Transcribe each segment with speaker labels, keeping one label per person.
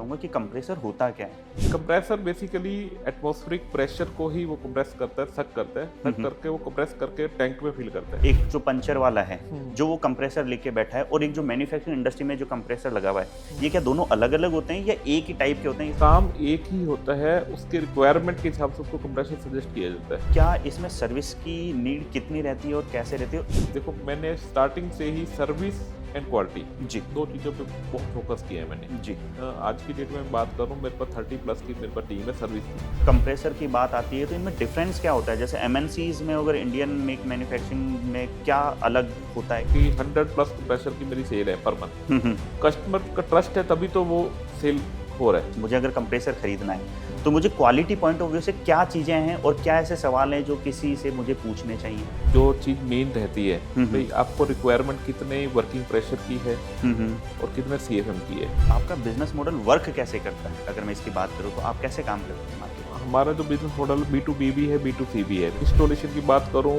Speaker 1: चाहूँगा कि कंप्रेसर होता क्या है?
Speaker 2: कंप्रेसर बेसिकली एटमॉस्फेरिक प्रेशर को ही वो कंप्रेस करता है, सक करता है, सक करके वो कंप्रेस करके टैंक में फिल करता है।
Speaker 1: एक जो पंचर वाला है,
Speaker 2: हम्म।
Speaker 1: जो वो कंप्रेसर लेके बैठा है, और एक जो मैन्युफैक्चरिंग इंडस्ट्री में जो कंप्रेसर लगा हुआ है, ये क्या दोनों अलग-अलग होते हैं या एक ही टाइप के होते हैं?
Speaker 2: काम एक ही होता है, उसके रिक्वायरमेंट के हिसाब से उसको कंप्रेसर सजेस्ट किया जाता है।
Speaker 1: क्या इसमें सर्विस की नीड कितनी रहती है और कैसे रहती है?
Speaker 2: देखो, मैंने स्टार्टिंग से ही सर्विस एंड क्वालिटी
Speaker 1: जी,
Speaker 2: दो चीज़ों पे बहुत फोकस किया है मैंने।
Speaker 1: जी।
Speaker 2: आज की डेट में बात करूँ, मेरे पास 30+ की मेरे पास टीम है सर्विस की।
Speaker 1: कंप्रेसर की बात आती है तो इनमें डिफरेंस क्या होता है? जैसे एमएनसीज़ में अगर इंडियन मेक मैन्युफैक्चरिंग में क्या अलग होता है?
Speaker 2: कि 100+ कंप्रेसर की मेरी सेल है पर मंथ।
Speaker 1: हुँ।
Speaker 2: कस्टमर का ट्रस्ट है तभी तो वो सेल हो रहा है।
Speaker 1: मुझे अगर कंप्रेसर खरीदना है, तो मुझे क्वालिटी पॉइंट ऑफ व्यू से क्या चीज़ें हैं और क्या ऐसे सवाल हैं जो किसी से मुझे पूछने चाहिए?
Speaker 2: जो चीज़ मेन रहती है,
Speaker 1: हम्म।
Speaker 2: भाई आपको रिक्वायरमेंट कितने वर्किंग प्रेशर की है और कितने CFM की है।
Speaker 1: आपका बिजनेस मॉडल वर्क कैसे करता है? अगर मैं इसकी बात करूँ तो आप कैसे काम करते हैं मार्केट में?
Speaker 2: हमारा जो बिजनेस मॉडल B2B भी है, B2C भी है। इंस्टॉलेशन की बात करूँ,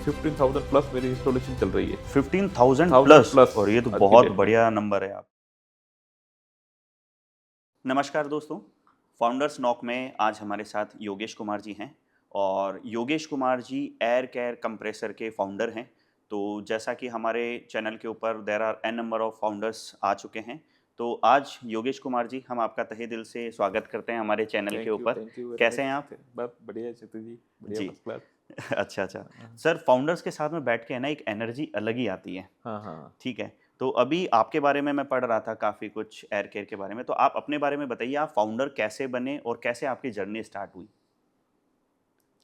Speaker 2: 15,000+ मेरी इंस्टॉलेशन चल रही है।
Speaker 1: 15,000 प्लस, और ये तो
Speaker 2: आज की
Speaker 1: बहुत
Speaker 2: डेट में।
Speaker 1: बढ़िया नंबर है। आप नमस्कार दोस्तों, फाउंडर्स नॉक में आज हमारे साथ योगेश कुमार जी हैं, और Yogesh Kumar ji air care compressor के फाउंडर हैं। तो जैसा कि हमारे चैनल के ऊपर there are an number of founders आ चुके हैं, तो आज योगेश कुमार जी, हम आपका तहे दिल से स्वागत करते हैं हमारे चैनल के ऊपर।
Speaker 2: थैंक यू वेरी
Speaker 1: कैसे हैं
Speaker 2: मच।
Speaker 1: आप?
Speaker 2: बहुत बढ़िया चित्र जी, बढ़िया
Speaker 1: जी।
Speaker 2: First class.
Speaker 1: अच्छा अच्छा। सर, फाउंडर्स के साथ में बैठ के है ना, एक एनर्जी अलग ही आती है।
Speaker 2: हाँ हाँ।
Speaker 1: ठीक है। तो अभी आपके बारे में मैं पढ़ रहा था काफ़ी कुछ एयर केयर के बारे में, तो आप अपने बारे में बताइए, आप फाउंडर कैसे बने और कैसे आपकी जर्नी स्टार्ट हुई?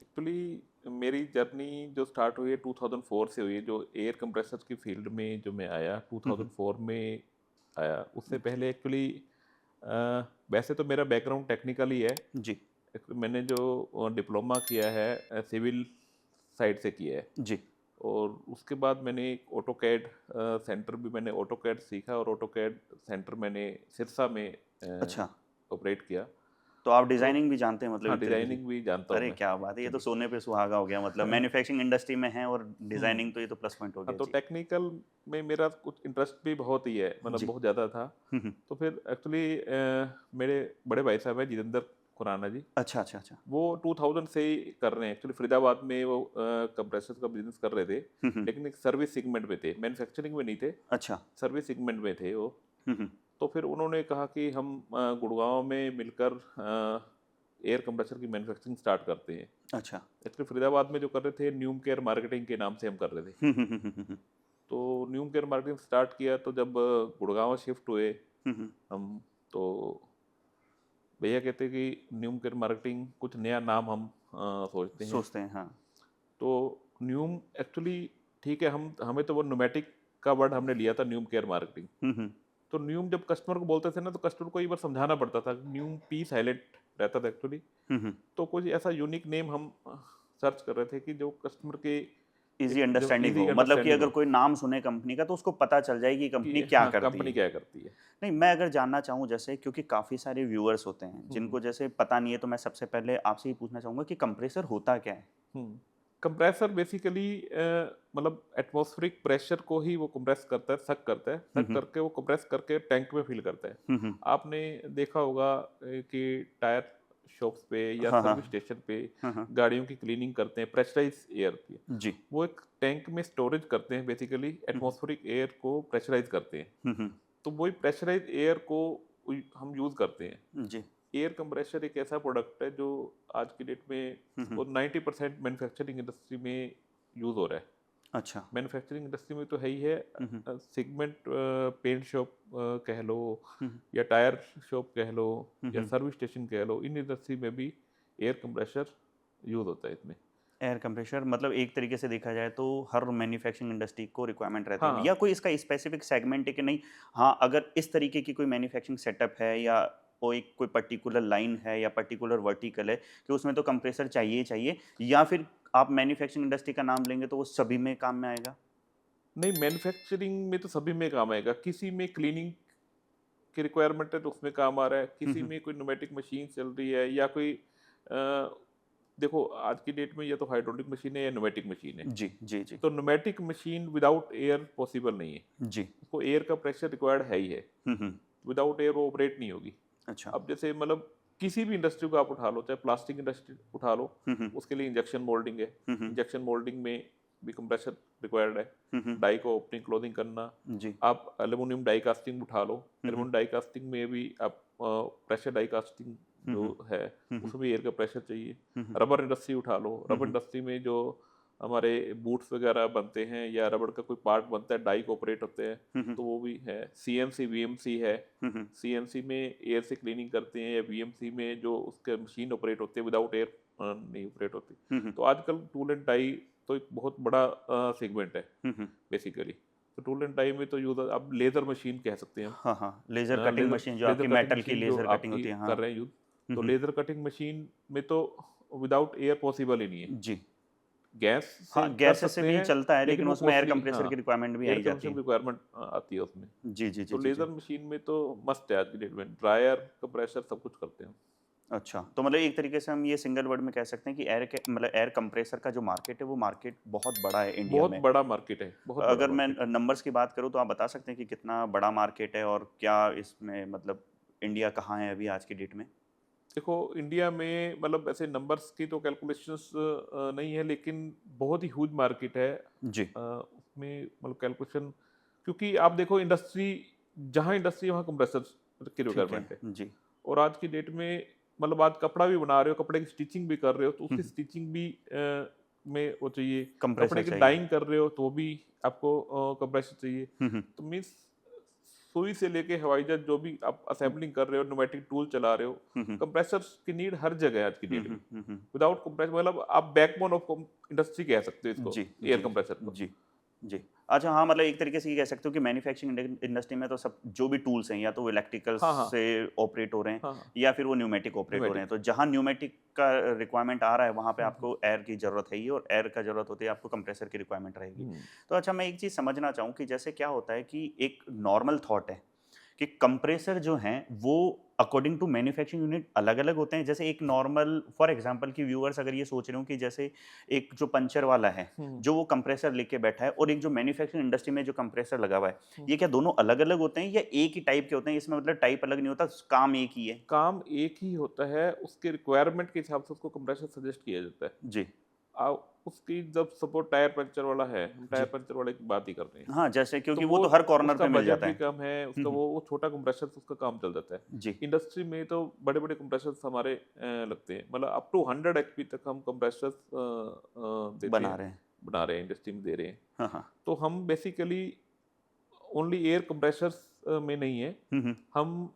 Speaker 2: एक्चुअली मेरी जर्नी जो स्टार्ट हुई है 2004 से हुई है, जो एयर कंप्रेसर की फील्ड में जो मैं आया 2004 में आया। उससे पहले एक्चुअली वैसे तो मेरा बैकग्राउंड टेक्निकल ही है।
Speaker 1: जी,
Speaker 2: मैंने जो डिप्लोमा किया है सिविल साइड से किया है।
Speaker 1: जी।
Speaker 2: और उसके बाद मैंने एक ऑटोकैड सेंटर भी मैंने ऑटोकैड सीखा, और ऑटोकैड सेंटर मैंने सिरसा में
Speaker 1: अच्छा,
Speaker 2: ऑपरेट किया।
Speaker 1: तो आप
Speaker 2: तो
Speaker 1: डिज़ाइनिंग भी जानते हैं मतलब
Speaker 2: हाँ,
Speaker 1: एक तरीके से?
Speaker 2: डिज़ाइनिंग भी जानता हूँ
Speaker 1: अरे
Speaker 2: मैं
Speaker 1: क्या बात है! ये तो
Speaker 2: एक्चुअली।
Speaker 1: सोने पे सुहागा हो गया, मतलब मैन्युफैक्चरिंग इंडस्ट्री में हैं और
Speaker 2: हम्म।
Speaker 1: डिज़ाइनिंग, तो ये तो प्लस पॉइंट हो
Speaker 2: हाँ,
Speaker 1: गया।
Speaker 2: तो
Speaker 1: जी,
Speaker 2: टेक्निकल में मेरा कुछ इंटरेस्ट भी बहुत ही है, मतलब
Speaker 1: जी।
Speaker 2: बहुत ज़्यादा था।
Speaker 1: हुँ, हुँ।
Speaker 2: तो फिर एक्चुअली मेरे बड़े भाई साहब हैं जितेंद्र खुराना जी,
Speaker 1: अच्छा, अच्छा, अच्छा।
Speaker 2: वो 2000 से ही कर रहे हैं। एक्चुअली फरीदाबाद में वो कंप्रेसर का बिजनेस कर रहे थे,
Speaker 1: हुँ, हुँ।
Speaker 2: लेकिन एक सर्विस सेगमेंट में थे, मैन्युफैक्चरिंग में नहीं थे,
Speaker 1: अच्छा।
Speaker 2: सर्विस सेगमेंट में थे वो।
Speaker 1: हुँ, हुँ।
Speaker 2: तो फिर उन्होंने कहा कि हम गुड़गांव में मिलकर एयर कंप्रेसर की मैन्युफैक्चरिंग स्टार्ट करते हैं।
Speaker 1: अच्छा।
Speaker 2: एक्चुअली फरीदाबाद में जो कर रहे थे, न्यूम केयर मार्केटिंग के नाम से हम कर रहे थे।
Speaker 1: हुँ, हुँ, हुँ, हुँ, हुँ,
Speaker 2: तो न्यूम केयर मार्केटिंग स्टार्ट किया, तो जब गुड़गांव शिफ्ट हुए
Speaker 1: हुँ, हुँ।
Speaker 2: हम, तो भैया कहते कि न्यूम केयर मार्केटिंग कुछ नया नाम हम सोचते हैं।
Speaker 1: सोचते हैं, हाँ।
Speaker 2: तो न्यूम एक्चुअली ठीक है, हम हमें तो वो न्यूमेटिक का वर्ड हमने लिया था, न्यूम केयर मार्केटिंग।
Speaker 1: हुँ, हुँ।
Speaker 2: तो न्यूम जब कस्टमर को बोलते थे ना, तो कस्टमर को एक बार समझाना पड़ता था, न्यूम पी साइलेंट रहता था एक्चुअली।
Speaker 1: हुँ, हुँ।
Speaker 2: तो कुछ ऐसा यूनिक नेम हम सर्च कर रहे थे कि जो कस्टमर के
Speaker 1: ईज़ी
Speaker 2: एक जो
Speaker 1: अंडरस्टैंडिंग
Speaker 2: इजी
Speaker 1: हो, मतलब कि
Speaker 2: अंडरस्टैंडिंग
Speaker 1: अगर
Speaker 2: हो
Speaker 1: कोई नाम सुने कंपनी का तो उसको पता चल जाए कि
Speaker 2: कि
Speaker 1: कंपनी क्या
Speaker 2: हाँ,
Speaker 1: करती
Speaker 2: कंपनी
Speaker 1: है।
Speaker 2: क्या करती है।
Speaker 1: नहीं, मैं अगर जानना चाहूँ, जैसे क्योंकि काफ़ी सारे व्यूअर्स होते हैं
Speaker 2: हम्म।
Speaker 1: जिनको जैसे पता नहीं है, तो मैं सबसे पहले आपसे ही पूछना चाहूँगा कि कंप्रेसर होता क्या है?
Speaker 2: कंप्रेसर बेसिकली मतलब एटमॉस्फेरिक प्रेशर को ही वो कंप्रेस करता है, सक करता है,
Speaker 1: हुँ,
Speaker 2: सक
Speaker 1: हुँ।
Speaker 2: करके वो कंप्रेस करके टैंक में फिल करता है।
Speaker 1: हुँ, हुँ।
Speaker 2: आपने देखा होगा कि टायर शॉप्स पे या
Speaker 1: हाँ,
Speaker 2: सर्विस
Speaker 1: हाँ।
Speaker 2: स्टेशन पे
Speaker 1: हाँ, हाँ।
Speaker 2: गाड़ियों की क्लीनिंग करते हैं, प्रेशराइज एयर की
Speaker 1: जी।
Speaker 2: वो एक टैंक में स्टोरेज करते हैं, बेसिकली
Speaker 1: हुँ, हुँ।
Speaker 2: एटमॉस्फेरिक एयर को प्रेशराइज करते हैं।
Speaker 1: हुँ, हुँ।
Speaker 2: तो वही प्रेशराइज एयर को हम यूज़ करते हैं।
Speaker 1: जी।
Speaker 2: एयर कंप्रेशर एक ऐसा प्रोडक्ट है जो आज की डेट में
Speaker 1: हुँ, हुँ।
Speaker 2: वो 90% मैन्युफैक्चरिंग इंडस्ट्री में यूज़ हो रहा है।
Speaker 1: अच्छा।
Speaker 2: मैन्युफैक्चरिंग इंडस्ट्री में तो है ही है।
Speaker 1: हुँ, हुँ।
Speaker 2: सेगमेंट पेंट शॉप कह लो,
Speaker 1: हुँ, हुँ।
Speaker 2: या टायर शॉप कह लो,
Speaker 1: हुँ,
Speaker 2: या
Speaker 1: हुँ।
Speaker 2: सर्विस स्टेशन कह लो, इन इंडस्ट्री में भी एयर कंप्रेशर यूज़ होता है इसमें।
Speaker 1: एयर कंप्रेशर मतलब एक तरीके से देखा जाए तो हर मैन्युफैक्चरिंग इंडस्ट्री को रिक्वायरमेंट रहती है, या
Speaker 2: हाँ,
Speaker 1: कोई इसका स्पेसिफिक सेगमेंट है कि नहीं, हाँ, अगर इस तरीके की कोई मैन्युफैक्चरिंग सेटअप है या कोई पर्टिकुलर लाइन है या पर्टिकुलर वर्टिकल है कि उसमें तो कंप्रेसर चाहिए ही चाहिए, या फिर आप मैन्युफैक्चरिंग इंडस्ट्री का नाम लेंगे तो वो सभी में काम में आएगा?
Speaker 2: नहीं, मैन्युफैक्चरिंग में तो सभी में काम आएगा। किसी में क्लीनिंग की रिक्वायरमेंट है तो उसमें काम आ रहा है,
Speaker 1: हुँ,
Speaker 2: किसी
Speaker 1: हुँ।
Speaker 2: में कोई न्यूमेटिक मशीन चल रही है, या कोई देखो आज की डेट में या तो हाइड्रोलिक मशीन है या न्यूमेटिक मशीन है।
Speaker 1: जी, जी, जी।
Speaker 2: तो pneumatic machine without air possible नहीं है।
Speaker 1: जी।
Speaker 2: उसको एयर का प्रेशर रिक्वायर्ड है ही है।
Speaker 1: हुँ, हुँ।
Speaker 2: विदाउट एयर वो ऑपरेट नहीं होगी।
Speaker 1: अच्छा।
Speaker 2: अब जैसे मतलब किसी भी इंडस्ट्री को आप उठा लो, चाहे प्लास्टिक इंडस्ट्री उठा लो,
Speaker 1: हम्म,
Speaker 2: उसके लिए इंजेक्शन मोल्डिंग है।
Speaker 1: हम्म,
Speaker 2: इंजेक्शन मोल्डिंग में भी कंप्रेसर रिक्वायर्ड है,
Speaker 1: हम्म,
Speaker 2: डाई को ओपनिंग क्लोजिंग करना।
Speaker 1: जी।
Speaker 2: आप एल्यूमिनियम डाई कास्टिंग उठा लो,
Speaker 1: हम्म,
Speaker 2: एल्यूमिनियम डाई कास्टिंग में भी आप प्रेशर डाई कास्टिंग जो
Speaker 1: हम्म,
Speaker 2: है
Speaker 1: हम्म,
Speaker 2: उसमें भी एयर का प्रेशर चाहिए।
Speaker 1: हम्म,
Speaker 2: रबर इंडस्ट्री उठा लो, रबर
Speaker 1: हम्म,
Speaker 2: इंडस्ट्री में जो हमारे बूट्स वगैरह बनते हैं या रबर का कोई पार्ट बनता है, डाई को ऑपरेट होते हैं,
Speaker 1: हम्म,
Speaker 2: तो वो भी है। सीएमसी वीएमसी है,
Speaker 1: हम्म,
Speaker 2: सीएमसी में एयर से क्लीनिंग करते हैं, या वीएमसी में जो उसके मशीन ऑपरेट होती है विदाउट एयर नहीं ऑपरेट होती।
Speaker 1: हम्म,
Speaker 2: तो आजकल टूल एंड डाई तो एक बहुत बड़ा सेगमेंट है
Speaker 1: हम्म,
Speaker 2: बेसिकली। तो टूल एंड डाई में तो यूज अब लेजर मशीन कह सकते हैं
Speaker 1: हाँ हाँ, लेजर
Speaker 2: हम,
Speaker 1: कटिंग
Speaker 2: लेजर
Speaker 1: मशीन जो
Speaker 2: लेजर
Speaker 1: आपकी
Speaker 2: कटिंग
Speaker 1: मेटल की
Speaker 2: मशीन जो
Speaker 1: लेजर कटिंग
Speaker 2: आपकी
Speaker 1: होती है, हाँ।
Speaker 2: कर रहे हैं यूज। तो
Speaker 1: हम्म,
Speaker 2: लेजर कटिंग मशीन में तो विदाउट एयर पॉसिबल ही नहीं है।
Speaker 1: जी।
Speaker 2: गैस से
Speaker 1: हाँ,
Speaker 2: कर
Speaker 1: गैस से
Speaker 2: सकते
Speaker 1: भी
Speaker 2: हैं,
Speaker 1: चलता है,
Speaker 2: लेकिन
Speaker 1: लेकिन
Speaker 2: वो
Speaker 1: उसमें एयर
Speaker 2: कॉस्टली,
Speaker 1: कंप्रेसर
Speaker 2: हाँ,
Speaker 1: की रिक्वायरमेंट भी
Speaker 2: एयर
Speaker 1: आई जाती
Speaker 2: कंप्रेशन
Speaker 1: है।
Speaker 2: रिक्वायरमेंट आती है उसमें।
Speaker 1: जी जी जी
Speaker 2: तो
Speaker 1: जी जी।
Speaker 2: लेजर मशीन में तो मस्त है आज की डेट में, ड्रायर कंप्रेसर सब कुछ करते हैं।
Speaker 1: अच्छा, तो मतलब एक तरीके से हम ये सिंगल वर्ड में कह सकते हैं कि एयर के मतलब एयर कंप्रेसर का जो मार्केट है, वो मार्केट बहुत बड़ा है इंडिया
Speaker 2: बहुत
Speaker 1: में।
Speaker 2: बड़ा मार्केट है, बहुत बड़ा
Speaker 1: अगर मैं
Speaker 2: मार्केट है।
Speaker 1: नंबर्स की बात करूँ तो आप बता सकते हैं कि कितना बड़ा मार्केट है और क्या इसमें मतलब इंडिया कहाँ है अभी आज की डेट में?
Speaker 2: देखो इंडिया में मतलब ऐसे नंबर्स की तो कैलकुलेशंस नहीं है, लेकिन बहुत ही ह्यूज मार्केट है।
Speaker 1: जी,
Speaker 2: उसमें मतलब कैलकुलेशन, क्योंकि आप देखो इंडस्ट्री, जहाँ इंडस्ट्री वहाँ कंप्रेसर की
Speaker 1: ठीक है।
Speaker 2: रिक्वायरमेंट है।
Speaker 1: जी।
Speaker 2: और आज की डेट में मतलब आज कपड़ा भी बना रहे हो, कपड़े की स्टिचिंग भी कर रहे हो, तो
Speaker 1: हुँ,
Speaker 2: उसकी स्टिचिंग भी में वो चाहिए।
Speaker 1: कंप्रेसर
Speaker 2: कपड़े की
Speaker 1: चाहिए।
Speaker 2: डाइंग कर रहे हो तो भी आपको कंप्रेसर चाहिए।
Speaker 1: हुँ, हुँ।
Speaker 2: तो मीन्स सुई से लेके हवाई जहाज जो भी आप असेंबलिंग कर रहे हो, न्यूमेटिक टूल चला रहे हो,
Speaker 1: हुँ, हुँ।
Speaker 2: कंप्रेसर्स की नीड हर जगह है आज की
Speaker 1: हुँ,
Speaker 2: डेट में।
Speaker 1: हुँ, हुँ, हुँ।
Speaker 2: विदाउट कंप्रेसर मतलब आप बैकबोन ऑफ इंडस्ट्री कह सकते हो इसको,
Speaker 1: जी,
Speaker 2: एयर
Speaker 1: जी,
Speaker 2: कंप्रेसर को।
Speaker 1: जी, जी। अच्छा हाँ, मतलब एक तरीके से ये कह सकते हो कि मैन्युफैक्चरिंग इंडस्ट्री में तो सब जो भी टूल्स हैं या तो वो इलेक्ट्रिकल
Speaker 2: हाँ हाँ
Speaker 1: से ऑपरेट हो रहे हैं
Speaker 2: हाँ हाँ।
Speaker 1: या फिर वो न्यूमेटिक ऑपरेट हो रहे हैं।
Speaker 2: न्यूमेटिक।
Speaker 1: तो जहाँ न्यूमेटिक का रिक्वायरमेंट आ रहा है वहाँ पे आपको एयर की ज़रूरत है ही और एयर का ज़रूरत होती है आपको कंप्रेसर की रिक्वायरमेंट रहेगी।
Speaker 2: हम्म।
Speaker 1: तो अच्छा मैं एक चीज़ समझना चाहूँ कि जैसे क्या होता है कि एक नॉर्मल थॉट है कि कंप्रेसर जो हैं वो अकॉर्डिंग टू मैन्युफैक्चरिंग यूनिट अलग-अलग होते हैं। जैसे एक नॉर्मल फॉर एग्ज़ाम्पल कि व्यूअर्स अगर ये सोच रहे हो कि जैसे एक जो पंचर वाला है,
Speaker 2: हम्म।
Speaker 1: जो वो कंप्रेसर लेके बैठा है और
Speaker 2: हम्म।
Speaker 1: एक जो मैन्युफैक्चरिंग इंडस्ट्री में जो कंप्रेसर लगा हुआ है,
Speaker 2: हम्म।
Speaker 1: ये क्या दोनों अलग-अलग होते हैं या एक ही टाइप के होते हैं? इसमें मतलब टाइप अलग नहीं होता, काम एक ही है?
Speaker 2: काम एक ही होता है, उसके रिक्वायरमेंट के हिसाब से उसको कंप्रेसर सजेस्ट किया जाता है।
Speaker 1: जी,
Speaker 2: आ, उसकी जब सपोज टायर पंचर वाला है, हम टायर
Speaker 1: जी।
Speaker 2: पंचर वाले की बात ही कर रहे हैं,
Speaker 1: हाँ, जैसे
Speaker 2: तो
Speaker 1: क्योंकि वो
Speaker 2: वो
Speaker 1: तो हर कॉर्नर
Speaker 2: उसका
Speaker 1: पे मिल
Speaker 2: बजट
Speaker 1: जाता
Speaker 2: भी
Speaker 1: है।
Speaker 2: कम है,
Speaker 1: हुँ,
Speaker 2: उसका
Speaker 1: हुँ।
Speaker 2: वो छोटा कंप्रेसर से उसका काम चल जाता है।
Speaker 1: जी,
Speaker 2: इंडस्ट्री में तो बड़े बड़े कंप्रेसर हमारे लगते हैं, मतलब अप टू 100 HP तक हम कंप्रेसर देते
Speaker 1: बना
Speaker 2: हैं,
Speaker 1: रहे हैं।
Speaker 2: बना रहे हैं, इंडस्ट्री में दे रहे हैं।
Speaker 1: हाँ, हाँ।
Speaker 2: तो हम बेसिकली ओनली एयर कंप्रेसर्स में नहीं है,
Speaker 1: हुँ, हुँ।
Speaker 2: हम